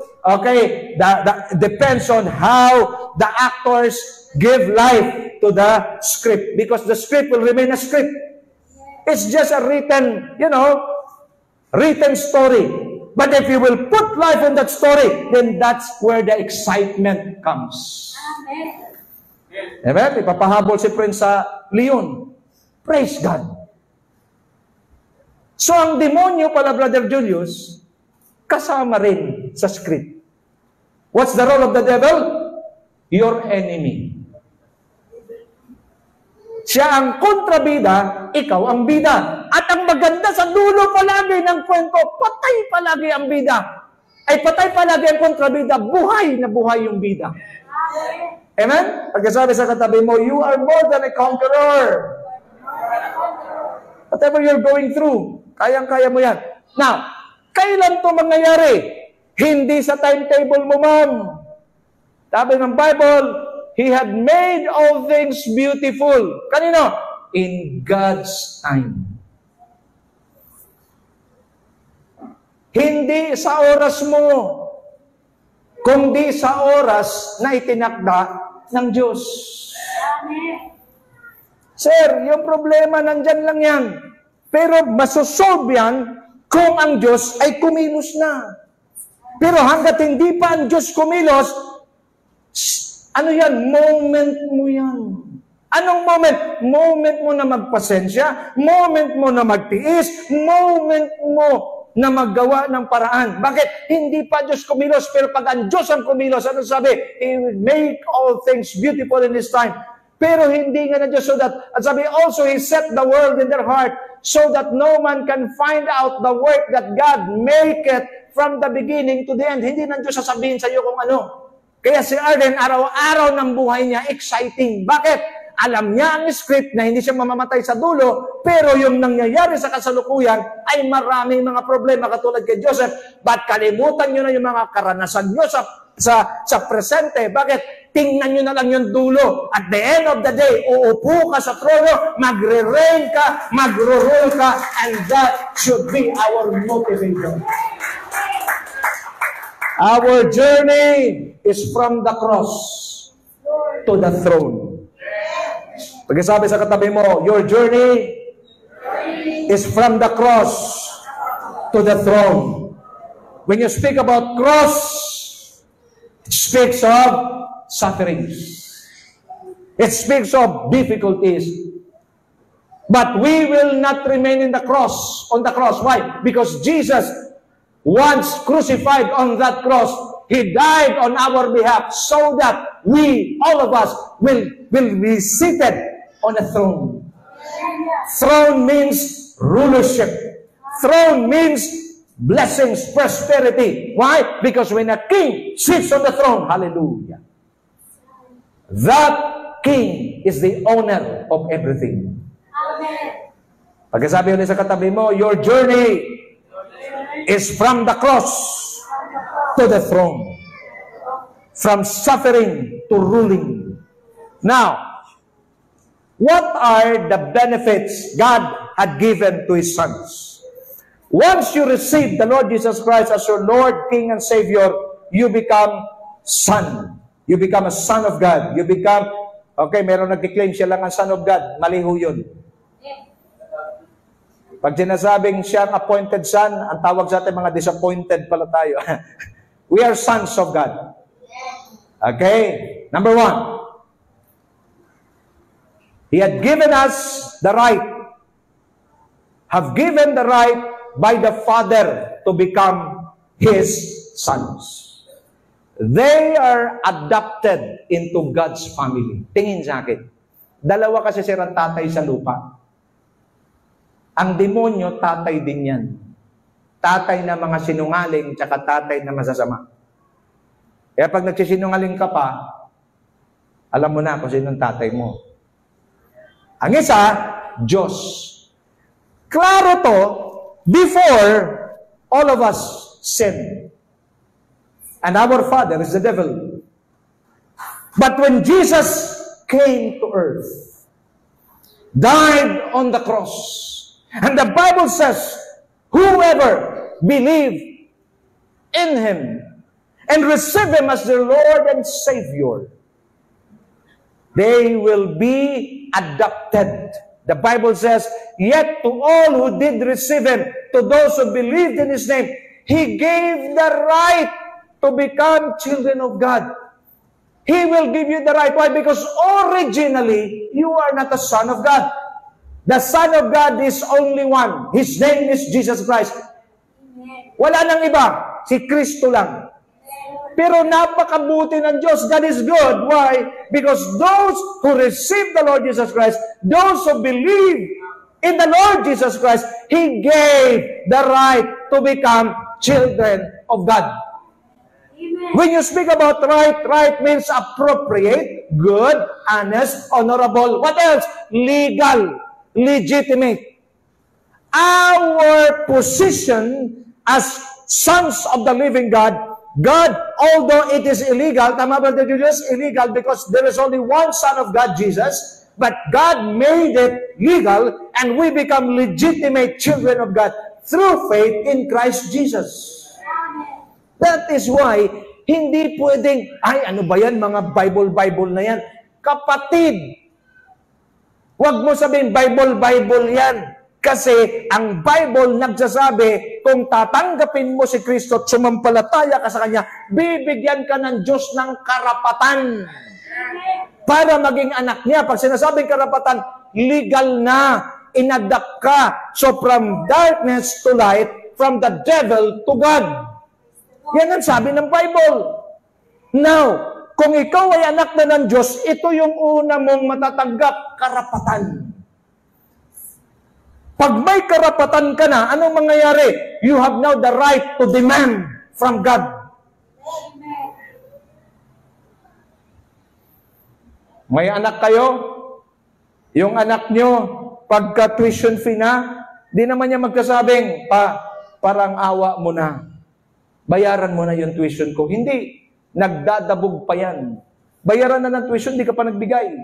depends on how the actors give life to the script. Because the script will remain a script. It's just a written, written story. But if you will put life in that story, then that's where the excitement comes. Amen? Ipapahabol si Prince sa Leon. Praise God. So, ang demonyo pala, Brother Julius, kasama rin sa script. What's the role of the devil? Your enemy. Siya ang kontrabida, ikaw ang bida. At ang maganda sa dulo palagi ng kwento, patay palagi ang bida. Ay patay palagi ang kontrabida, buhay na buhay yung bida. Amen? Pagkasabi sa katabi mo, you are more than a conqueror. Whatever you're going through, kayang-kaya mo yan. Now, kailan to mangyayari? Hindi sa timetable mo, ma'am. Sabi ng Bible, He had made all things beautiful. Kanino? In God's time. Hindi sa oras mo, kundi sa oras na itinakda ng Diyos. Sir, yung problema nandyan lang yan. Pero masosolve yan kung ang Diyos ay kumilos na. Pero hanggat hindi pa ang Diyos kumilos, Ano yan? Moment mo yan. Anong moment? Moment mo na magpasensya, moment mo na magtiis, moment mo na maggawa ng paraan. Bakit? Hindi pa Diyos kumilos, pero pag ang Diyos ang kumilos, ano sabi? He will make all things beautiful in His time. Pero hindi nga na Diyos so that, at sabi also, He set the world in their heart so that no man can find out the work that God make it from the beginning to the end. Hindi na Diyos sasabihin sa iyo kung ano. Kaya si Arden, araw-araw ng buhay niya, exciting. Bakit? Alam niya ang script na hindi siya mamamatay sa dulo, pero yung nangyayari sa kasalukuyan ay maraming mga problema katulad kay Joseph. Ba't kalimutan niyo na yung mga karanasan niyo sa presente? Bakit? Tingnan nyo na lang yung dulo. At the end of the day, uupo ka sa trono, magre-reign ka, magro-rule ka, and that should be our motivation. Our journey is from the cross to the throne. Pagkasabi sa katabi mo, your journey is from the cross to the throne. When you speak about cross, it speaks of sufferings. It speaks of difficulties. But we will not remain on the cross. Why? Because Jesus, once crucified on that cross, He died on our behalf so that we, all of us, will be seated on a throne. Throne means rulership. Throne means blessings, prosperity. Why? Because when a king sits on the throne, hallelujah, that king is the owner of everything. Amen. Pagkasabi ulit sa katabi mo, your journey is from the cross to the throne. From suffering to ruling. Now, what are the benefits God had given to His sons? Once you receive the Lord Jesus Christ as your Lord, King, and Savior, you become son. You become a son of God. You become, okay, meron nag-claim siya lang ang son of God. Mali ho yun. Pag sinasabing siya ang appointed son, ang tawag sa atin mga disappointed pala tayo. We are sons of God. Okay? Number 1. He had given us the right, have given the right by the Father to become His sons. They are adopted into God's family. Tingin sa akin. Dalawa kasi sirang tatay sa lupa. Ang demonyo, tatay din yan. Tatay na mga sinungaling, tsaka tatay na masasama. Kaya pag nagsisinungaling ka pa, alam mo na kung sinong tatay mo. Ang isa, Diyos. Klaro to, before all of us sin. And our father is the devil. But when Jesus came to earth, died on the cross, and the Bible says, whoever believe in Him and receive Him as their Lord and Savior, they will be adopted. The Bible says, yet to all who did receive Him, to those who believed in His name, He gave the right to become children of God. He will give you the right. Why? Because originally, you are not a son of God. The Son of God is only one. His name is Jesus Christ. Wala nang iba. Si Kristo lang. Pero napakabuti ng Diyos. God is good. Why? Because those who receive the Lord Jesus Christ, those who believe in the Lord Jesus Christ, He gave the right to become children of God. Amen. When you speak about right, right means appropriate, good, honest, honorable. What else? Legal, legitimate. Our position as sons of the living God, although it is illegal, tama ba the Jews? Illegal because there is only one Son of God, Jesus, but God made it legal and we become legitimate children of God through faith in Christ Jesus. That is why, hindi pwedeng, ay ano ba yan, mga Bible na yan. Kapatid, huwag mo sabihin, Bible yan. Kasi ang Bible nagsasabi, kung tatanggapin mo si Kristo at sumampalataya ka sa Kanya, bibigyan ka ng Diyos ng karapatan. Para maging anak niya. Pag sinasabing karapatan, legal na. Inadapt ka. So from darkness to light, from the devil to God. Yan ang sabi ng Bible. Now, kung ikaw ay anak na ng Diyos, ito yung una mong matatanggap, karapatan. Pag may karapatan ka na, anong mangyayari? You have now the right to demand from God. May anak kayo, yung anak nyo, pagka tuition fee na, di naman niya magkasabing, parang awa mo na. Bayaran mo na yung tuition ko. Hindi. Nagdadabog pa yan. Bayaran na ng tuition, di ka pa nagbigay.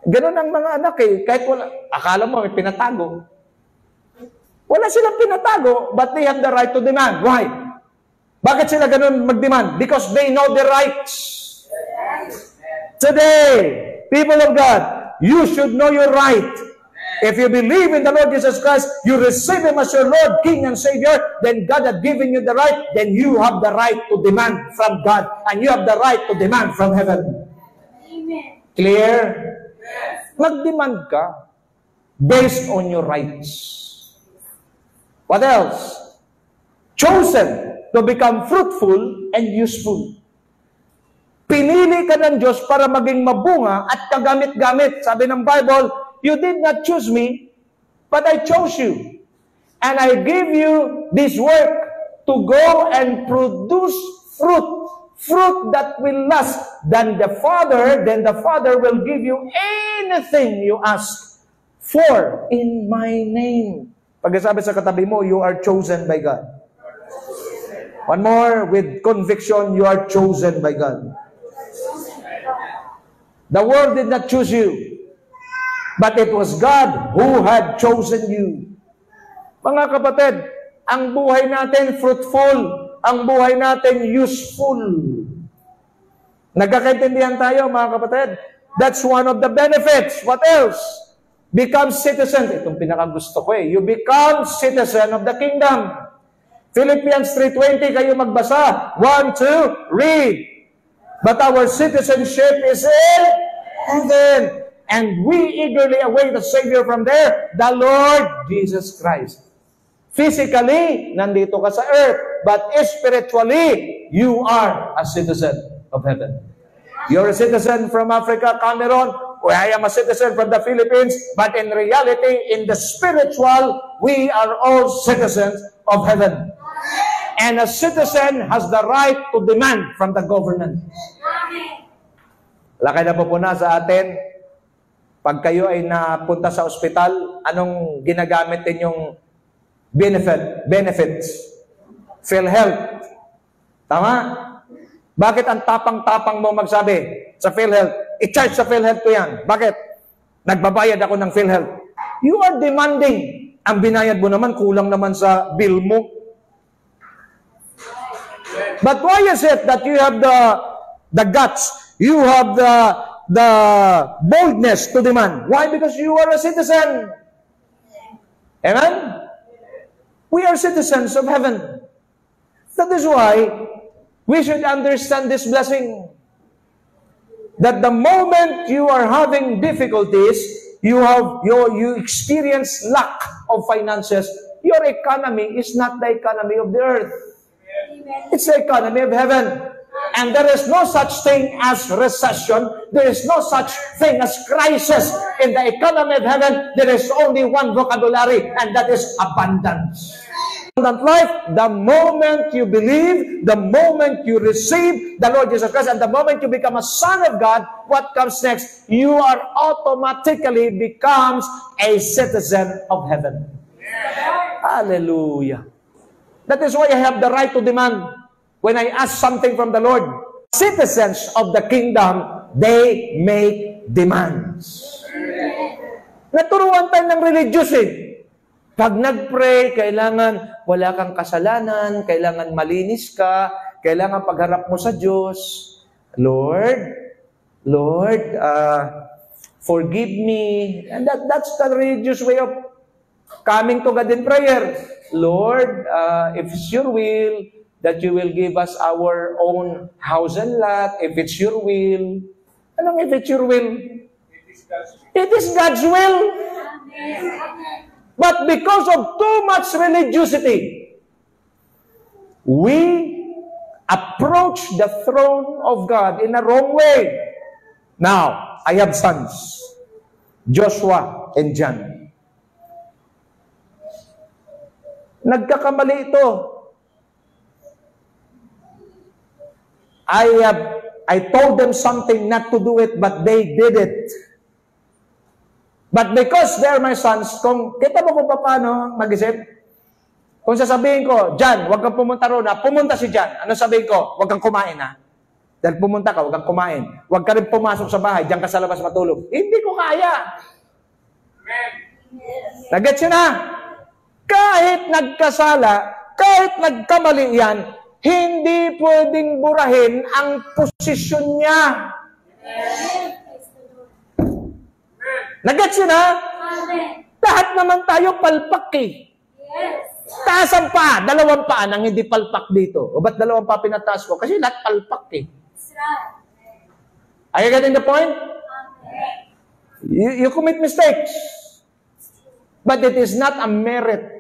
Ganon ang mga anak eh. Kahit wala, akala mo may pinatago. Wala silang pinatago, but they have the right to demand. Why? Bakit sila ganon mag-demand? Because they know their rights. Today, people of God, you should know your right. If you believe in the Lord Jesus Christ, you receive Him as your Lord, King, and Savior, then God has given you the right, then you have the right to demand from God, and you have the right to demand from heaven. Amen. Clear? Mag-demand ka based on your rights. What else? Chosen to become fruitful and useful. Pinili ka ng Diyos para maging mabunga at kagamit-gamit. Sabi ng Bible, you did not choose me, but I chose you. And I give you this work to go and produce fruit. Fruit that will last. Then the Father will give you anything you ask for in my name. Pagkasabi sa katabi mo, you are chosen by God. One more, with conviction, you are chosen by God. The world did not choose you. But it was God who had chosen you. Mga kapatid, ang buhay natin fruitful, ang buhay natin useful. Nagkakaintindihan tayo, mga kapatid? That's one of the benefits. What else? Become citizen. Itong pinakagusto ko eh. You become citizen of the kingdom. Philippians 3:20, kayo magbasa. 1, 2, read. But our citizenship is in heaven. And we eagerly await the Savior from there, the Lord Jesus Christ. Physically, nandito ka sa earth. But spiritually, you are a citizen of heaven. You're a citizen from Africa, Cameroon, or I am a citizen from the Philippines. But in reality, in the spiritual, we are all citizens of heaven. And a citizen has the right to demand from the government. Lakay na po na sa atin. Pag kayo ay napunta sa ospital, anong ginagamit ninyong benefits? PhilHealth. Tama? Bakit ang tapang-tapang mo magsabi sa PhilHealth? I-charge sa PhilHealth ko yan. Bakit? Nagbabayad ako ng PhilHealth. You are demanding. Ang binayad mo naman, kulang naman sa bill mo. But why is it that you have the guts, you have the boldness to demand? Why? Because you are a citizen. Amen? We are citizens of heaven. That is why we should understand this blessing. That the moment you are having difficulties, you experience lack of finances, your economy is not the economy of the earth. It's the economy of heaven. And there is no such thing as recession. There is no such thing as crisis. In the economy of heaven, there is only one vocabulary, and that is abundance. Abundant life, the moment you believe, the moment you receive the Lord Jesus Christ, and the moment you become a son of God, what comes next? You are automatically becomes a citizen of heaven. Hallelujah. That is why I have the right to demand when I ask something from the Lord. Citizens of the kingdom, they make demands. Naturuan tayo ng religious eh. Pag nag-pray, kailangan wala kang kasalanan, kailangan malinis ka, kailangan pagharap mo sa Diyos. Lord, forgive me. And that's the religious way of coming to God in prayer. Lord, if it's your will, that you will give us our own house and lot, if it's your will. Anong if it's your will? It is God's will. But because of too much religiosity, we approach the throne of God in a wrong way. Now, I have sons, Joshua and John. Nagkakamali ito. I told them something not to do it, but they did it. But because they're my sons, kung kita mo kung paano mag-isip, kung sasabihin ko, Jan, huwag kang pumunta roon na, pumunta si Jan. Ano sabihin ko? Huwag kang kumain ha. Dahil pumunta ka, huwag kang kumain. Huwag ka rin pumasok sa bahay, diyan ka sa labas matulog. Hindi ko kaya. Nagets yun na? Kahit nagkasala, kahit nagkamali yan, hindi pwedeng burahin ang posisyon niya. Nagets yun ha? Lahat naman tayo palpak eh. Taas ang paa, dalawang paa nang hindi palpak dito. O ba't dalawang paa pinataas ko? Kasi lahat palpak eh. Are you getting the point? You commit mistakes. But it is not a merit.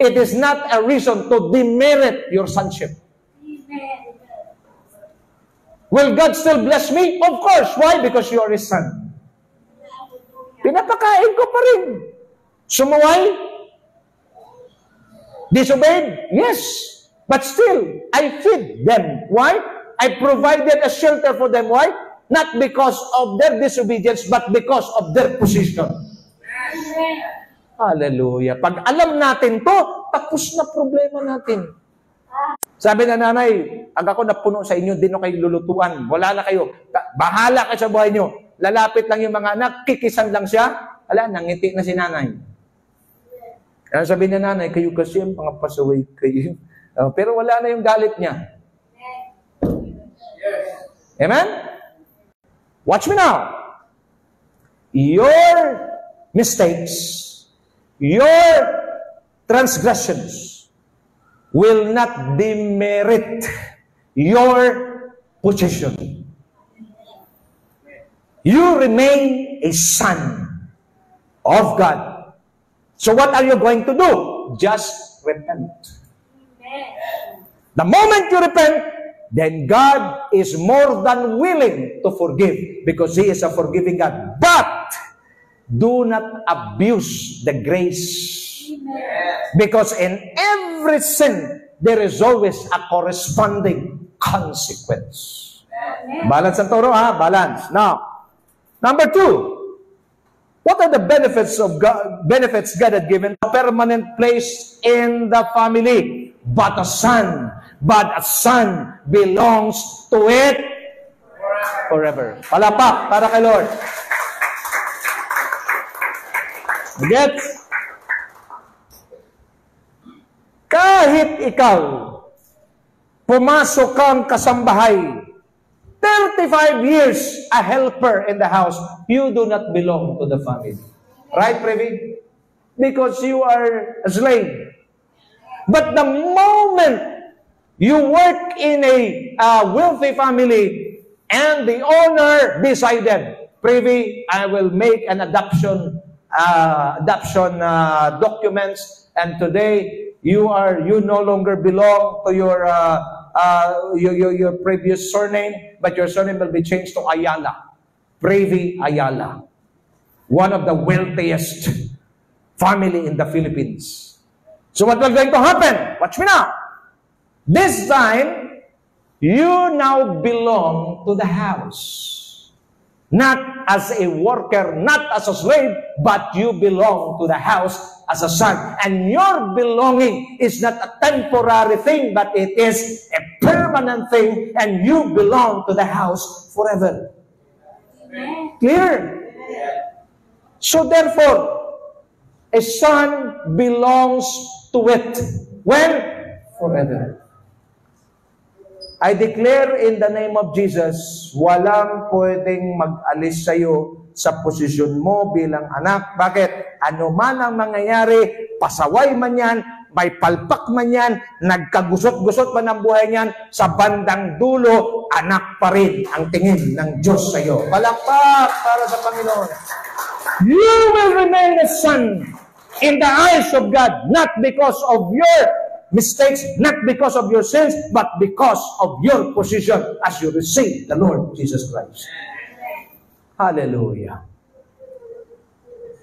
It is not a reason to demerit your sonship. Will God still bless me? Of course. Why? Because you are His son. Pinapakain ko pa rin. Sumuway? Disobeyed? Yes. But still, I feed them. Why? I provided a shelter for them. Why? Not because of their disobedience, but because of their position. Hallelujah. Pag alam natin to, tapos na problema natin. Sabi na nanay, pag ako napuno sa inyo, di na kayo lulutuan. Wala na kayo. Bahala kayo sa buhay nyo. Lalapit lang yung mga anak, kikisan lang siya. Wala, nangiti na si nanay. Kaya sabi na nanay, kayo kasi ang mga pasaway kayo. Pero wala na yung galit niya. Amen? Watch me now. Your mistakes, your transgressions will not demerit your position. You remain a son of God. So what are you going to do? Just repent. The moment you repent, then God is more than willing to forgive because He is a forgiving God. But do not abuse the grace. Because in every sin, there is always a corresponding consequence. Balance ang turo ha? Balance. Now, number 2, what are the benefits of God? Benefits God had given? A permanent place in the family, but a son belongs to it forever. Palapak para kay Lord. Get? Kahit ikaw pumasok kang kasambahay 35 years a helper in the house, you do not belong to the family. Right, Previ? Because you are a slave. But the moment you work in a wealthy family and the owner decided, Previ, I will make an adoption documents, and today you no longer belong to your previous surname, but your surname will be changed to Ayala. Previ Ayala. One of the wealthiest family in the Philippines. So what was going to happen? Watch me now. This time, you now belong to the house. Not as a worker, not as a slave, but you belong to the house as a son. And your belonging is not a temporary thing, but it is a permanent thing, and you belong to the house forever. Clear? So therefore, a son belongs to it. When? Forever. I declare in the name of Jesus, walang pwedeng mag-alis sa'yo sa posisyon mo bilang anak. Bakit? Ano man ang mangyayari, pasaway man yan, may palpak man yan, nagkagusot-gusot man ang buhay niyan, sa bandang dulo, anak pa rin ang tingin ng Diyos sa iyo. Palakpak para sa Panginoon. You will remain a son in the eyes of God, not because of your mistakes, not because of your sins, but because of your position as you receive the Lord Jesus Christ. Hallelujah.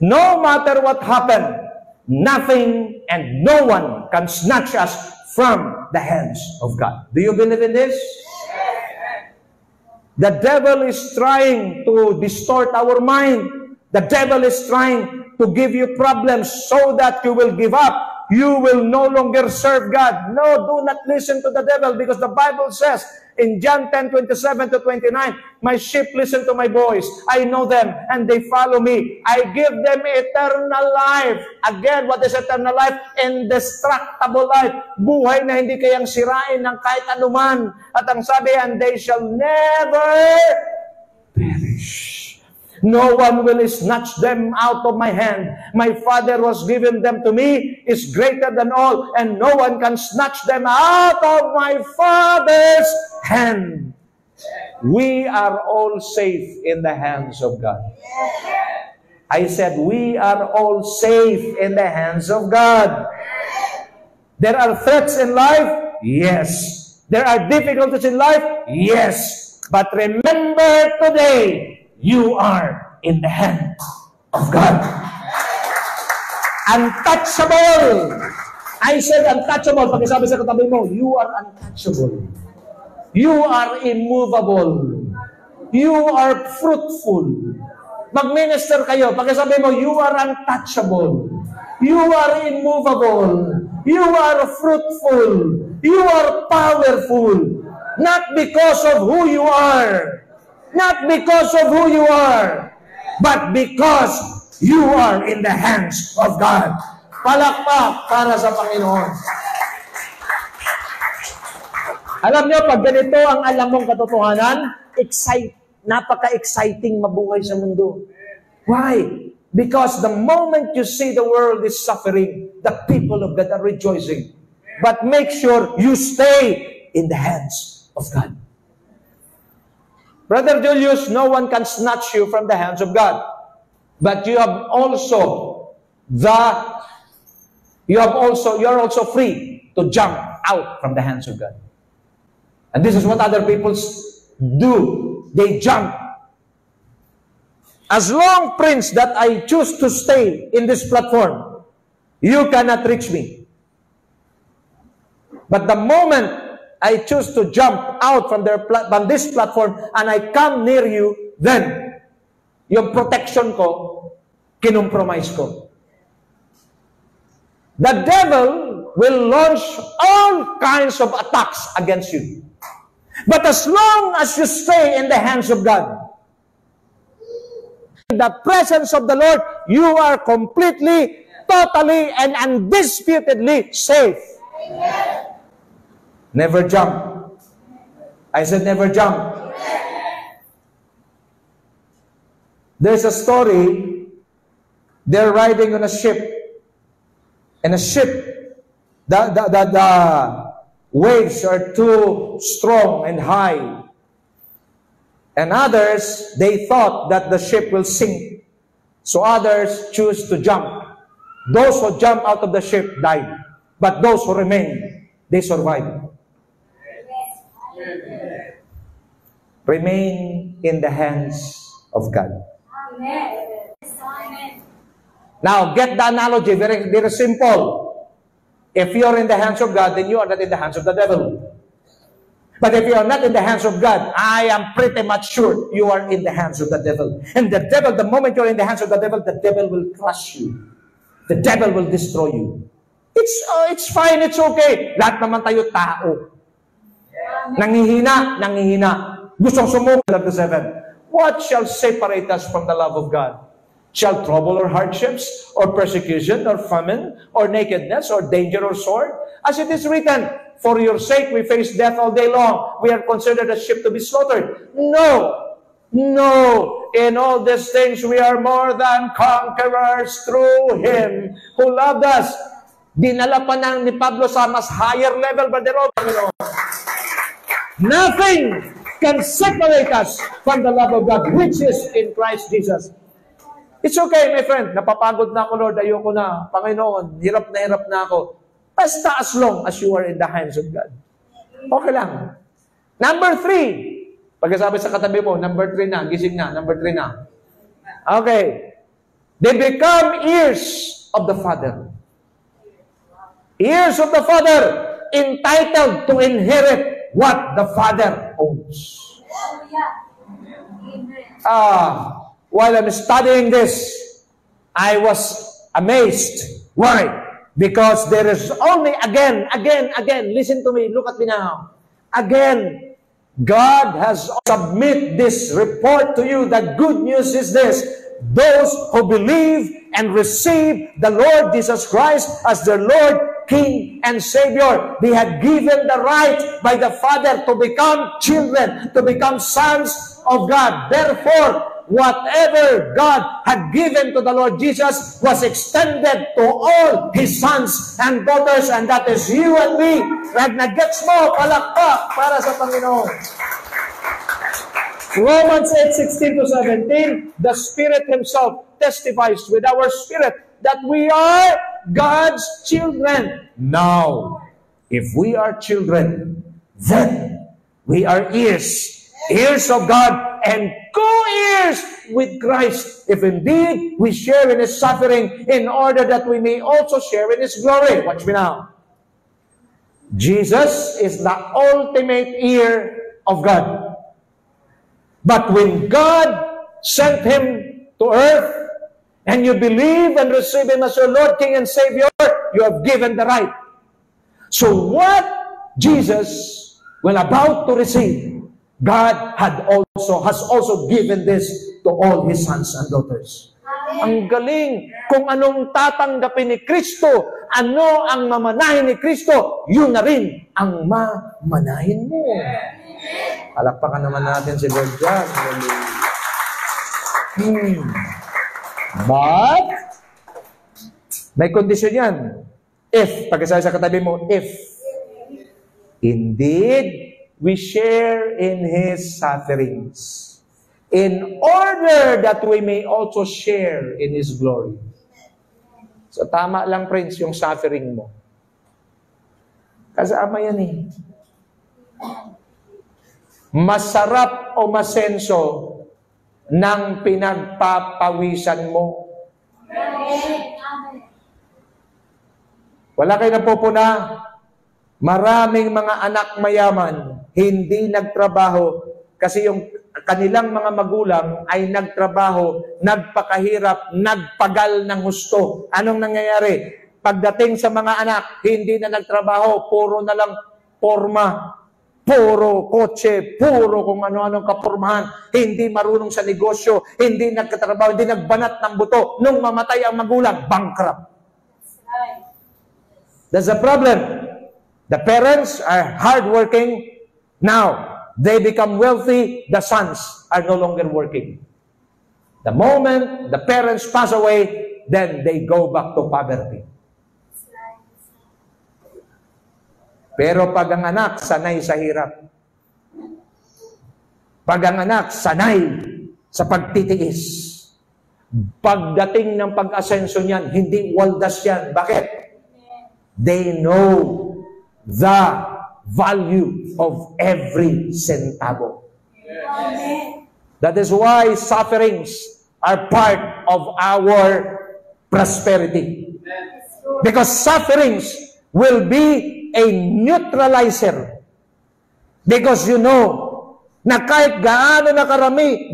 No matter what happened, nothing and no one can snatch us from the hands of God. Do you believe in this? The devil is trying to distort our mind. The devil is trying to give you problems so that you will give up. You will no longer serve God. No, do not listen to the devil, because the Bible says in John 10:27-29, my sheep listen to my voice. I know them and they follow me. I give them eternal life. Again, what is eternal life? Indestructible life. Buhay na hindi kayang sirain ng kahit anuman. At ang sabi, and they shall never perish. No one will snatch them out of my hand. My Father was given them to me, is greater than all, and no one can snatch them out of my Father's hand. We are all safe in the hands of God. I said, we are all safe in the hands of God. There are threats in life? Yes. There are difficulties in life? Yes. But remember today, you are in the hand of God. Untouchable. I said untouchable. Pag sabi sa katabi mo, you are untouchable. You are immovable. You are fruitful. Mag-minister kayo. Pag sabi mo, you are untouchable. You are immovable. You are fruitful. You are powerful. Not because of who you are. Not because of who you are, but because you are in the hands of God. Palakpak para sa Panginoon. Alam niyo, pag ganito ang alam mong katotohanan, napaka-exciting mabuhay sa mundo. Why? Because the moment you see the world is suffering, the people of God are rejoicing. But make sure you stay in the hands of God. Brother Julius, no one can snatch you from the hands of God. But you are also free to jump out from the hands of God. And this is what other people do. They jump. As long, Prince, that I choose to stay in this platform, you cannot reach me. But the moment I choose to jump out from this platform and I come near you, then yung protection ko, kinumpromise ko. The devil will launch all kinds of attacks against you. But as long as you stay in the hands of God, in the presence of the Lord, you are completely, totally, and undisputedly safe. Amen. Never jump. I said never jump. There's a story. They're riding on a ship. And a ship, the waves are too strong and high. And others, they thought that the ship will sink. So others choose to jump. Those who jump out of the ship died. But those who remained, they survived. Remain in the hands of God. Amen. Now, get the analogy. Very, very simple. If you're in the hands of God, then you are not in the hands of the devil. But if you are not in the hands of God, I am pretty much sure you are in the hands of the devil. And the devil, the moment you're in the hands of the devil will crush you. The devil will destroy you. It's fine, it's okay. Lahat naman tayo tao. Nangihina. Gustong sumuko. Chapter 7. What shall separate us from the love of God? Shall trouble or hardships, or persecution, or famine, or nakedness, or danger, or sword? As it is written, for your sake we face death all day long. We are considered a sheep to be slaughtered. No. In all these things we are more than conquerors through Him who loved us. dinala pa ni Pablo sa mas higher level, Brother Rob, Panginoon. Nothing can separate us from the love of God, which is in Christ Jesus. It's okay, my friend. Napapagod na ako, Lord. Ayoko na. Panginoon, hirap na ako. Basta as long as you are in the hands of God. Okay lang. Number 3. Pagkasabi sa katabi mo, number 3 na. Gising na. Number 3 na. Okay. They become heirs of the Father. Heirs of the Father, entitled to inherit what the Father owns. While I'm studying this, I was amazed. Why? Because there is only, again, listen to me, look at me now. Again, God has submit this report to you. The good news is this: those who believe and receive the Lord Jesus Christ as their Lord, King, and Savior, they had given the right by the Father to become children, to become sons of God. Therefore, whatever God had given to the Lord Jesus was extended to all His sons and daughters, and that is you and me. Nag-gets mo, palakpak para sa Panginoon. Romans 8:16-17, the Spirit Himself testifies with our spirit that we are God's children. Now, if we are children, then we are heirs of God, and co-heirs with Christ, if indeed we share in His suffering, in order that we may also share in His glory. Watch me now. Jesus is the ultimate heir of God. But when God sent Him to earth, and you believe and receive Him as your Lord, King, and Savior, you have given the right. So what Jesus was about to receive, God has also given this to all His sons and daughters. Ang galing! Kung anong tatanggapin ni Kristo, ano ang mamanahin ni Kristo, yun na rin ang mamanahin mo. Palakpakan naman natin si Lord dyan. But, may condition yan. If, pagkasabi sa katabi mo, if indeed we share in His sufferings, in order that we may also share in His glory. So, tama lang, Prince, yung suffering mo. Kasama yan eh. Masarap o masenso ng pinagpapawisan mo. Wala kayo napupuna. Maraming mga anak mayaman, hindi nagtrabaho kasi yung kanilang mga magulang ay nagtrabaho, nagpakahirap, nagpagal ng husto. Anong nangyayari? Pagdating sa mga anak, hindi na nagtrabaho, puro na lang porma, puro kotse, puro kung ano-anong kapurmahan, hindi marunong sa negosyo, hindi nagkatrabaho, hindi nagbanat ng buto. Nung mamatay ang magulang, bankrupt. That's the problem. The parents are hardworking. Now, they become wealthy. The sons are no longer working. The moment the parents pass away, then they go back to poverty. Pero pag ang anak, sanay sa hirap. Pag ang anak, sanay sa pagtitiis. Pagdating ng pag-asenso niyan, hindi waldas yan. Bakit? They know the value of every centavo. That is why sufferings are part of our prosperity. Because sufferings will be a neutralizer. Because you know na kahit gaano na karami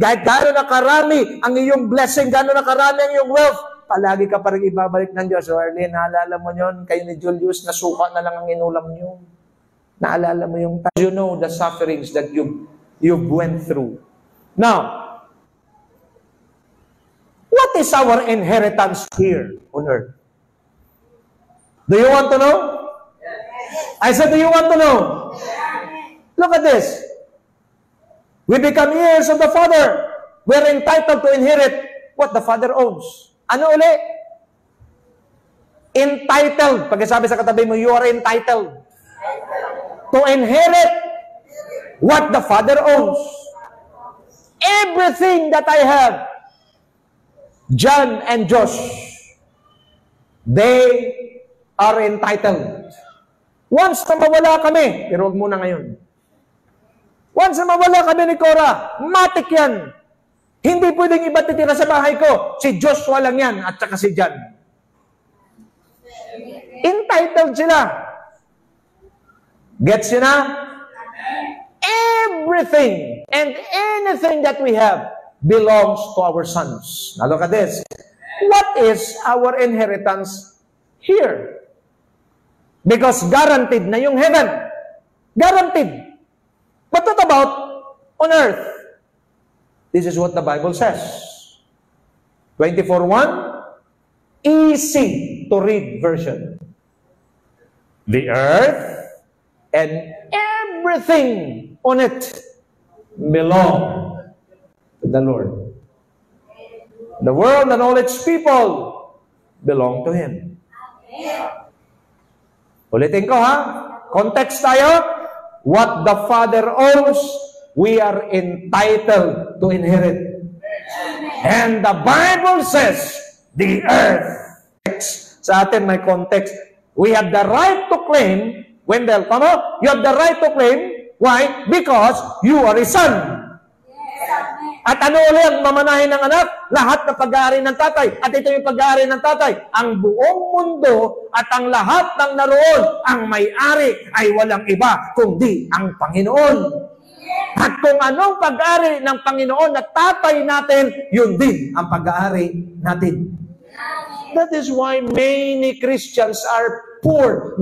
ang iyong blessing, gaano na karami ang iyong wealth, palagi ka pa rin ibabalik ng Diyos. So, Arlene, naalala mo yun? Kayo ni Julius, nasuka na lang ang inulam nyo. Naalala mo yung time. You know the sufferings that you've went through. Now, what is our inheritance here on earth? Do you want to know? I said, do you want to know? Look at this. We become heirs of the Father. We're entitled to inherit what the Father owns. Ano uli? Entitled. Pagkasabi sa katabi mo, you are entitled to inherit what the Father owns. Everything that I have, John and Josh, they are entitled. Once na mawala kami, pero huwag muna ngayon. Once na mawala kami ni Cora, matik yan. Hindi pwedeng iba titira sa bahay ko. Si Joshua lang yan, at saka si John. Entitled sila. Gets you na? Everything and anything that we have belongs to our sons. Now look at this. What is our inheritance here? Because guaranteed na yung heaven. Guaranteed. But what about on earth? This is what the Bible says. 24:1, easy to read version. The earth and everything on it belong to the Lord. The world and all its people belong to Him. Ulitin ko ha. Context tayo. What the Father owns, we are entitled to inherit. And the Bible says, the earth. Sa atin may context. We have the right to claim, Wendell, tama? You have the right to claim. Why? Because you are a son. At ano ulit ang mamanahin ng anak? Lahat na pag-aari ng tatay. At ito yung pag-aari ng tatay. Ang buong mundo at ang lahat ng naroon, ang may-ari ay walang iba kundi ang Panginoon. At kung anong pag-aari ng Panginoon na tatay natin, yun din ang pag-aari natin. That is why many Christians are poor,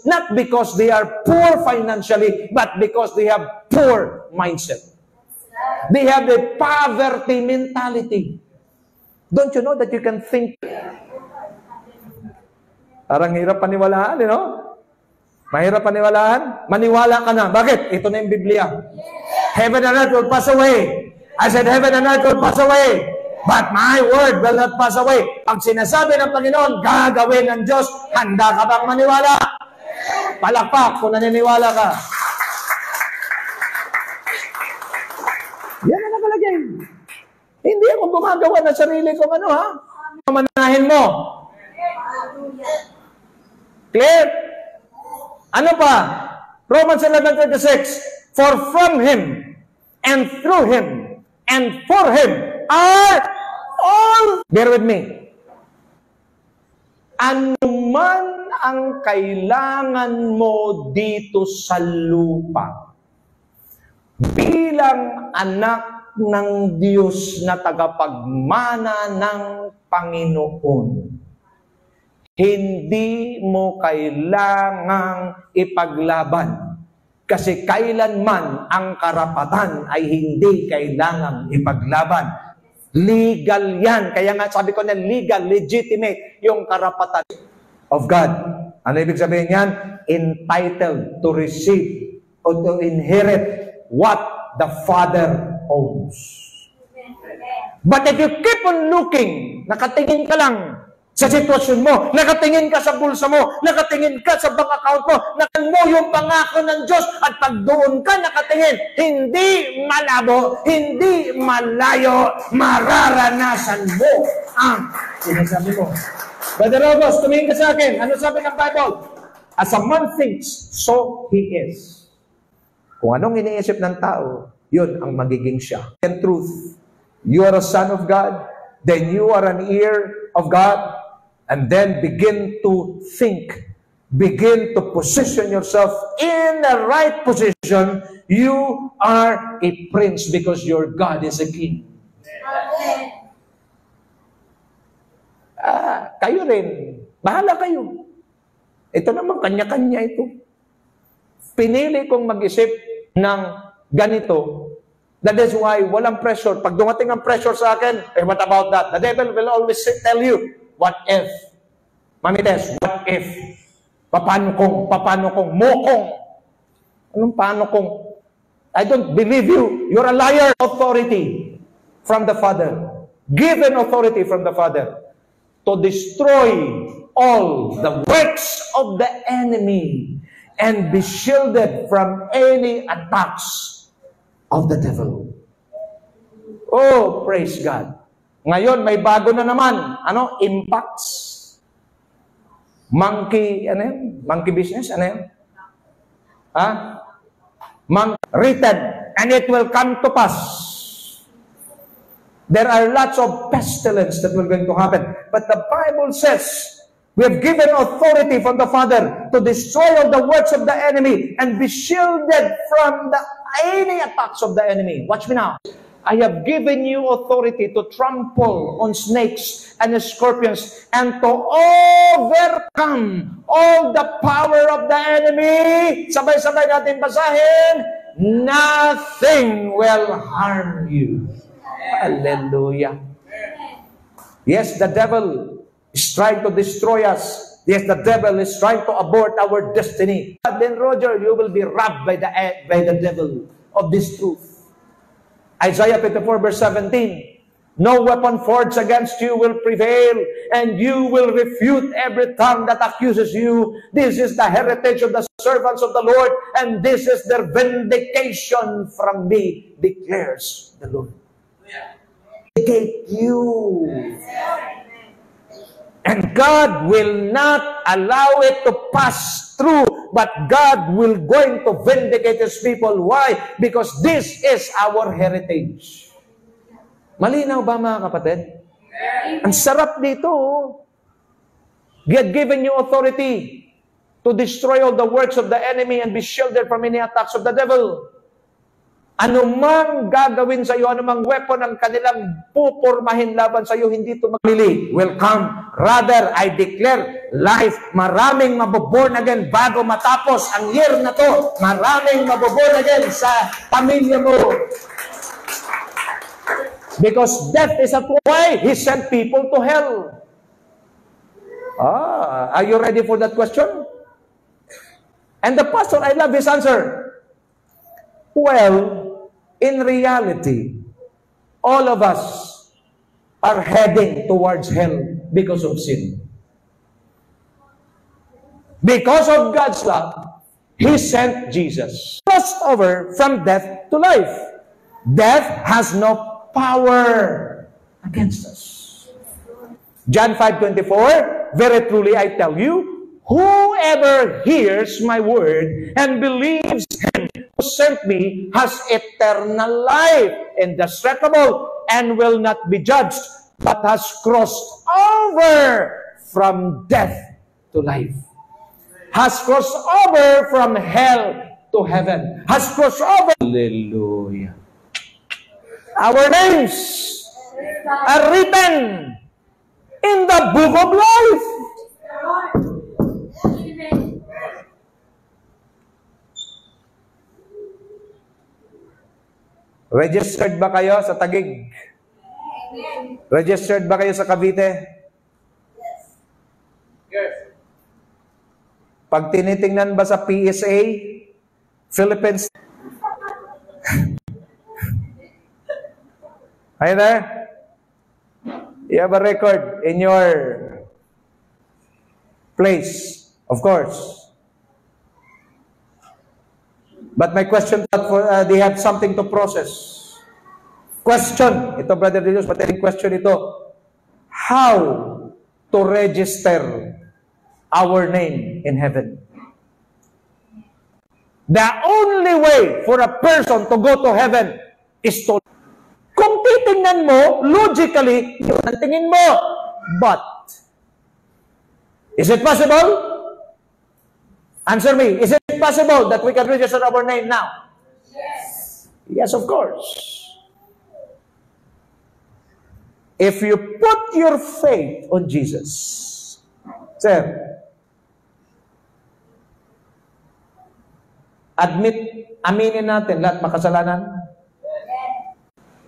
not because they are poor financially, but because they have poor mindset. They have a poverty mentality. Don't you know that you can think? Parang hirap paniwalaan, you know? Mahirap paniwalaan? Maniwala ka na. Bakit? Ito na yung Biblia. Heaven and earth will pass away. I said, heaven and earth will pass away. But my word will not pass away. Pag sinasabi ng Panginoon, gagawin ng Diyos, handa ka bang maniwala? Palakpak kung naniniwala ka. Yan ang nakalagay. Hindi ako gumagawa ng sarili kong ano, ha? Manahin mo. Clear? Ano pa? Romans 11:36. For from Him, and through Him, and for Him, are all, bear with me, anuman ang kailangan mo dito sa lupa, bilang anak ng Diyos na tagapagmana ng Panginoon, hindi mo kailangang ipaglaban. Kasi kailanman ang karapatan ay hindi kailangang ipaglaban. Legal yan. Kaya nga sabi ko na legal, legitimate yung karapatan of God. Ano ibig sabihin yan? Entitled to receive or to inherit what the Father owns. But if you keep on looking, nakatingin ka lang sa sitwasyon mo, nakatingin ka sa bulsa mo, nakatingin ka sa bank account mo, nakatingin mo yung pangako ng Diyos, at pag doon ka nakatingin, hindi malabo, hindi malayo, mararanasan mo ang sinasabi mo. Brother August, tumingin ka sa akin. Ano sabi ng Bible? As a man thinks, so he is. Kung anong iniisip ng tao, yun ang magiging siya. In truth, you are a son of God, then you are an heir of God, and then begin to think, begin to position yourself in the right position. You are a prince because your God is a king. Kayo rin, bahala kayo. Ito naman, kanya-kanya ito. Pinili kong mag-isip ng ganito. That is why walang pressure. Pag dumating ang pressure sa akin, what about that? The devil will always tell you, what if? Mami Tess, what if? Paano kung, mokong. Anong paano kung? I don't believe you. You're a liar. Authority from the Father. Given authority from the Father to destroy all the works of the enemy and be shielded from any attacks of the devil. Oh, praise God. Ngayon, may bago na naman. Ano? Impacts. Monkey, ano yan? Monkey business? Ano yan? Ha? Written, and it will come to pass. There are lots of pestilence that will going to happen. But the Bible says, we have given authority from the Father to destroy all the works of the enemy and be shielded from any attacks of the enemy. Watch me now. I have given you authority to trample on snakes and scorpions and to overcome all the power of the enemy. Sabay-sabay natin basahin. Nothing will harm you. Hallelujah. Yes, the devil is trying to destroy us. Yes, the devil is trying to abort our destiny. But then, Roger, you will be robbed by the devil of this truth. Isaiah 54 verse 17, no weapon forged against you will prevail, and you will refute every tongue that accuses you. This is the heritage of the servants of the Lord, and this is their vindication from me, declares the Lord. Vindicate you. And God will not allow it to pass through, but God will going to vindicate His people. Why? Because this is our heritage. Malinaw ba, mga kapatid? Ang sarap dito. He had given you authority to destroy all the works of the enemy and be shielded from any attacks of the devil. Anumang gagawin sa iyo, anumang weapon ang kanilang pupurmahin laban sa iyo, hindi ito magmili. Will come. Rather, I declare life. Maraming maboborn again bago matapos ang year na to. Maraming maboborn again sa pamilya mo. Because death is a why He sent people to hell. Are you ready for that question? And the pastor, I love his answer. Well, in reality, all of us are heading towards hell because of sin. Because of God's love, He sent Jesus. Crossed over from death to life. Death has no power against us. John 5:24, very truly I tell you, whoever hears my word and believes Him who sent me has eternal life, indestructible, and will not be judged, but has crossed over from death to life. Has crossed over from hell to heaven. Has crossed over. Hallelujah. Our names are written in the book of life. Registered ba kayo sa Taguig? Registered ba kayo sa Cavite? Yes. Pag tinitingnan ba sa PSA, Philippines? Are you there? You have a record in your place, of course. But my question, they have something to process. Question, ito Brother Dios, pati question ito, how to register our name in heaven? The only way for a person to go to heaven is to, kung titingnan mo, logically, yun ang tingin mo. But, is it possible? Answer me, is it possible that we can register our name now? Yes. Yes, of course. If you put your faith on Jesus, sir, aminin natin lahat makasalanan.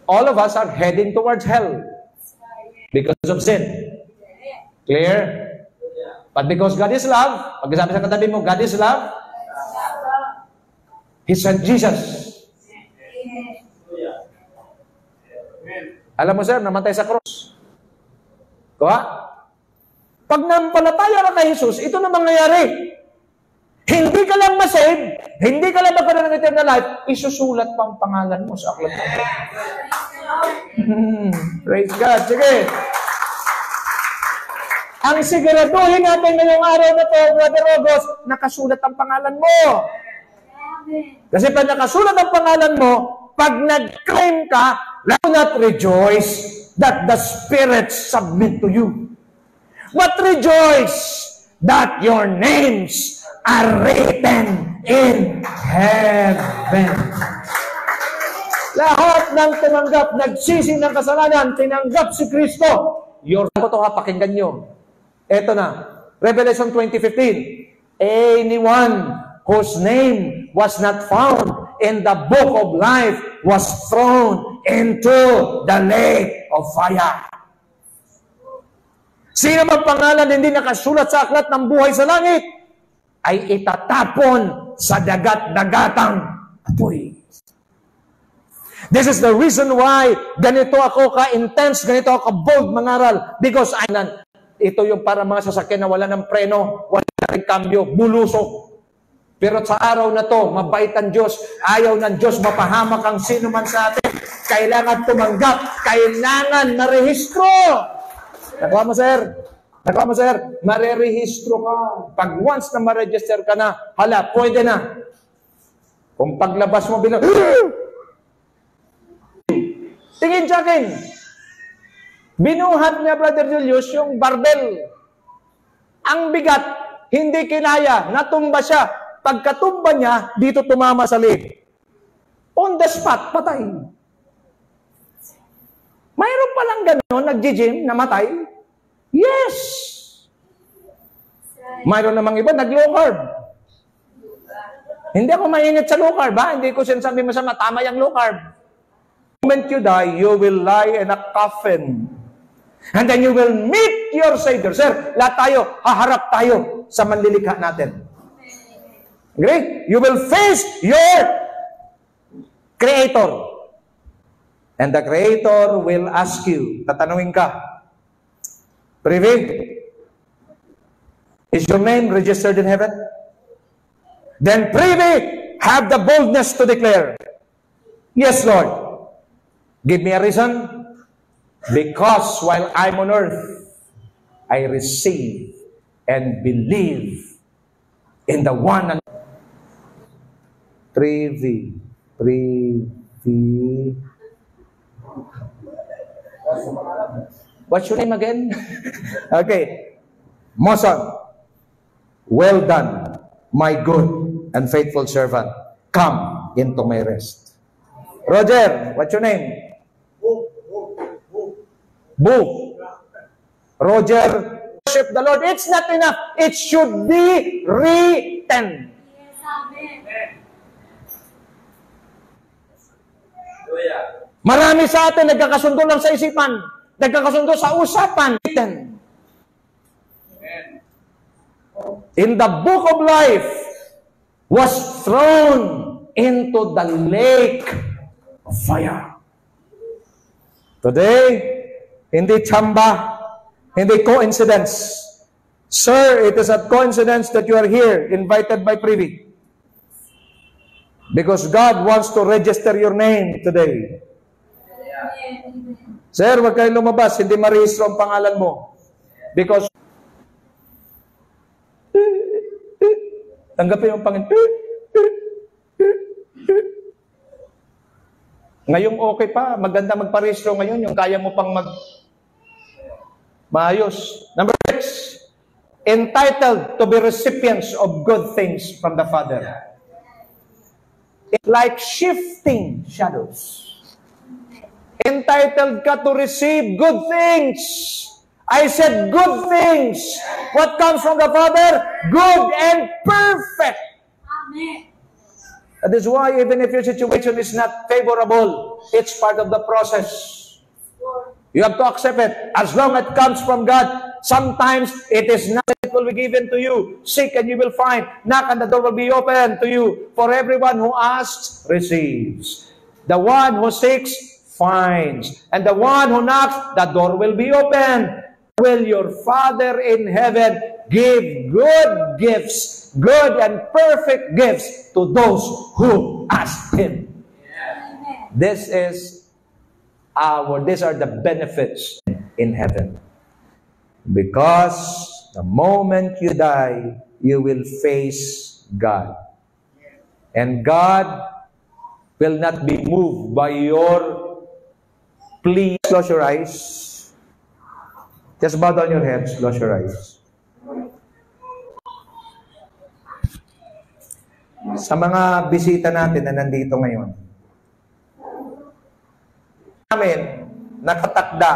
All of us are heading towards hell because of sin. Clear? But because God is love, pag sabi sa katabi mo, God is love, He sent Jesus. Alam mo sir, namatay sa cross. Kuha? Pag nampalataya ka kay Jesus, ito na mangyayari. Hindi ka lang masave, hindi ka lang magkaroon ng eternal life, isusulat pa ang pangalan mo sa aklat ng buhay. Praise God. Sige. Ang siguraduhin natin ngayong araw na to, Brother August, nakasulat ang pangalan mo. Kasi pag nakasulat ang pangalan mo, pag nag-claim ka, do not rejoice that the spirits submit to you. But rejoice that your names are written in heaven. Lahat ng tinanggap, nagsisi ng kasalanan, tinanggap si Kristo. Your ko to ha, pakinggan nyo. Eto na, Revelation 20:15. Anyone whose name was not found in the book of life was thrown into the lake of fire. Sino mang pangalan hindi nakasulat sa aklat ng buhay sa langit, ay itatapon sa dagat-dagatang apoy. This is the reason why ganito ako ka-intense, ganito ako ka-bold mangaral. Because ito yung para mga sasakyan na wala ng preno, wala ng kambyo, bulusok. Pero sa araw na to, mabait ang Diyos. Ayaw ng Diyos mapahamak ang sino man sa atin. Kailangan tumanggap. Kailangan marehistro. Nakuha mo, sir? Nakuha mo, sir? Marerehistro ka. Pag once na ma-register ka na, hala, pwede na. Kung paglabas mo bilang, tingin sa akin. Binuhat niya, Brother Julius, yung barbell. Ang bigat, hindi kinaya, natumba siya. Pagkatumba niya, dito tumama sa leg. On the spot, patay. Mayroon palang gano'n, nag-gym, namatay? Yes! Mayroon namang iba, nag-low carb. Hindi ako mainit sa low carb, ha? Hindi ko sinasabi masama, tama yung low carb. The moment you die, you will lie in a coffin. And then you will meet your Savior. Sir, lahat tayo, haharap tayo sa manlilikha natin. Great. You will face your Creator. And the Creator will ask you, tatanungin ka, Privi, is your name registered in heaven? Then Privi, have the boldness to declare, yes, Lord. Give me a reason. Because while I'm on earth, I receive and believe in the one and Privi. What's your name again? Okay. Moson. Well done, my good and faithful servant. Come into my rest. Roger, what's your name? Boo. Roger, worship the Lord. It's not enough. It should be written. Yes, amen. Marami sa atin nagkakasundo lang sa isipan. Nagkakasundo sa usapan. Written. In the book of life was thrown into the lake of fire. Today, hindi tsamba, hindi coincidence. Sir, it is a coincidence that you are here, invited by Privi. Because God wants to register your name today. Sir, wag kayong lumabas, hindi marehistro ang pangalan mo. Because tanggapin yung Panginoon. Ngayong okay pa, maganda magparehistro ngayon, yung kaya mo pang maayos. Number 6, entitled to be recipients of good things from the Father. It's like shifting shadows. Entitled ka to receive good things. I said good things. What comes from the Father? Good and perfect. Amen. That is why even if your situation is not favorable, it's part of the process. You have to accept it. As long as it comes from God, sometimes it is not that it will be given to you. Seek and you will find. Knock and the door will be open to you. For everyone who asks, receives. The one who seeks, finds. And the one who knocks, the door will be open. will your Father in heaven give good gifts, good and perfect gifts to those who ask Him. These are the benefits in heaven. Because the moment you die, you will face God. And God will not be moved by your plea. Close your eyes. Just bow down your heads, close your eyes. Sa mga bisita natin na nandito ngayon, namin nakatakda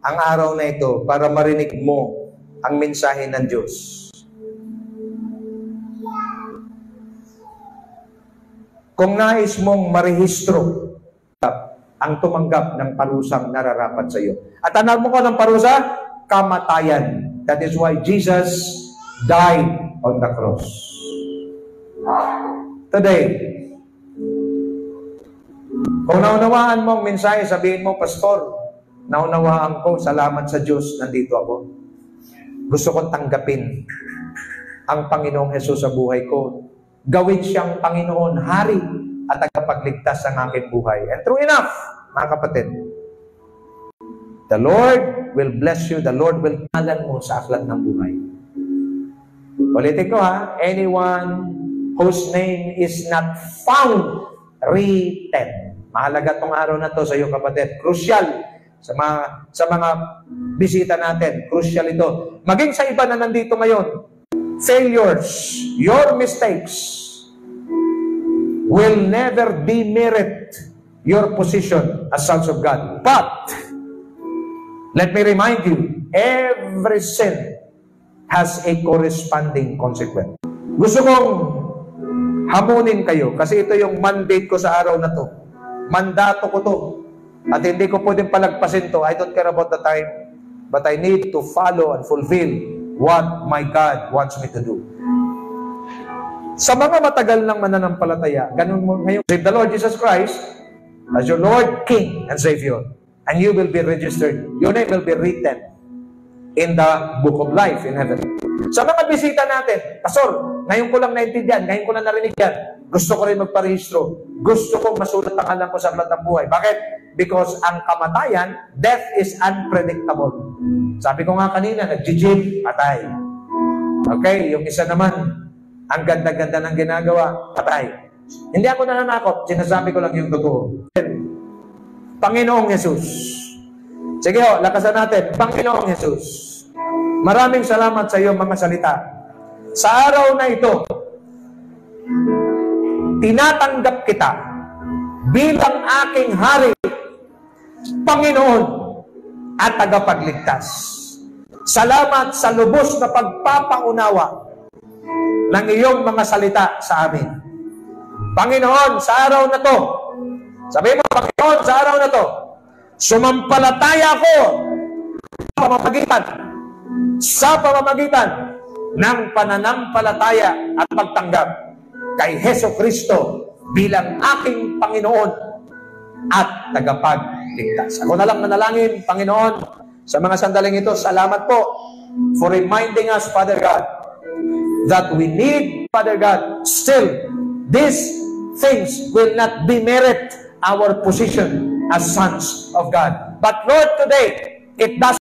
ang araw na ito para marinig mo ang mensahe ng Diyos. Kung nais mong marehistro ang tumanggap ng parusang nararapat sa iyo. At anak mo ko ng parusa? Kamatayan. That is why Jesus died on the cross. Today, kung naunawaan mo ang mensahe, sabihin mo, Pastor, naunawaan ko, salamat sa Diyos, nandito ako. Gusto kong tanggapin ang Panginoong Hesus sa buhay ko. Gawin siyang Panginoon, Hari, at tagapagligtas ng aking buhay. And true enough, mga kapatid, the Lord will bless you. The Lord will talan mo sa aklat ng buhay. Ulitin ko ha, anyone whose name is not found written. Mahalaga tong araw na to sa iyo kapatid. Crucial sa mga bisita natin. Crucial ito. Maging sa iba na nandito ngayon, failures, your mistakes will never demerit your position as sons of God. But let me remind you, every sin has a corresponding consequence. Gusto kong hamunin kayo kasi ito yung mandate ko sa araw na to. Mandato ko to. At hindi ko pwedeng palagpasin to. I don't care about the time. But I need to follow and fulfill what my God wants me to do. Sa mga matagal ng mananampalataya, ganun mo ngayon, save the Lord Jesus Christ as your Lord, King, and Savior. And you will be registered. Your name will be written in the book of life in heaven. Sa mga bisita natin, Pastor, ngayon ko lang naintindihan, ngayon ko lang narinig yan. Gusto ko rin magparehistro. Gusto kong masulat ang alam ko sa aklat ng buhay. Bakit? Because ang kamatayan, death is unpredictable. Sabi ko nga kanina, nag-gym, patay. Okay, yung isa naman, ang ganda-ganda ng ginagawa, patay. Hindi ako nananakot, sinasabi ko lang yung totoo. Panginoong Jesus. Sige ho, lakasan natin. Panginoong Jesus. Maraming salamat sa iyong mga salita. Sa araw na ito, tinatanggap kita bilang aking hari, Panginoon at tagapagligtas. Salamat sa lubos na pagpapaunawa ng iyong mga salita sa amin. Panginoon, sa araw na to, sabi mo, Panginoon, sa araw na to, sumampalataya ko sa pamamagitan ng pananampalataya at pagtanggap kay Hesus Kristo bilang aking Panginoon at tagapagligtas. Ako na lang nanalangin, Panginoon, sa mga sandaling ito, salamat po for reminding us, Father God, that we need, Father God, still, these things will not demerit our position as sons of God. But Lord, today, it does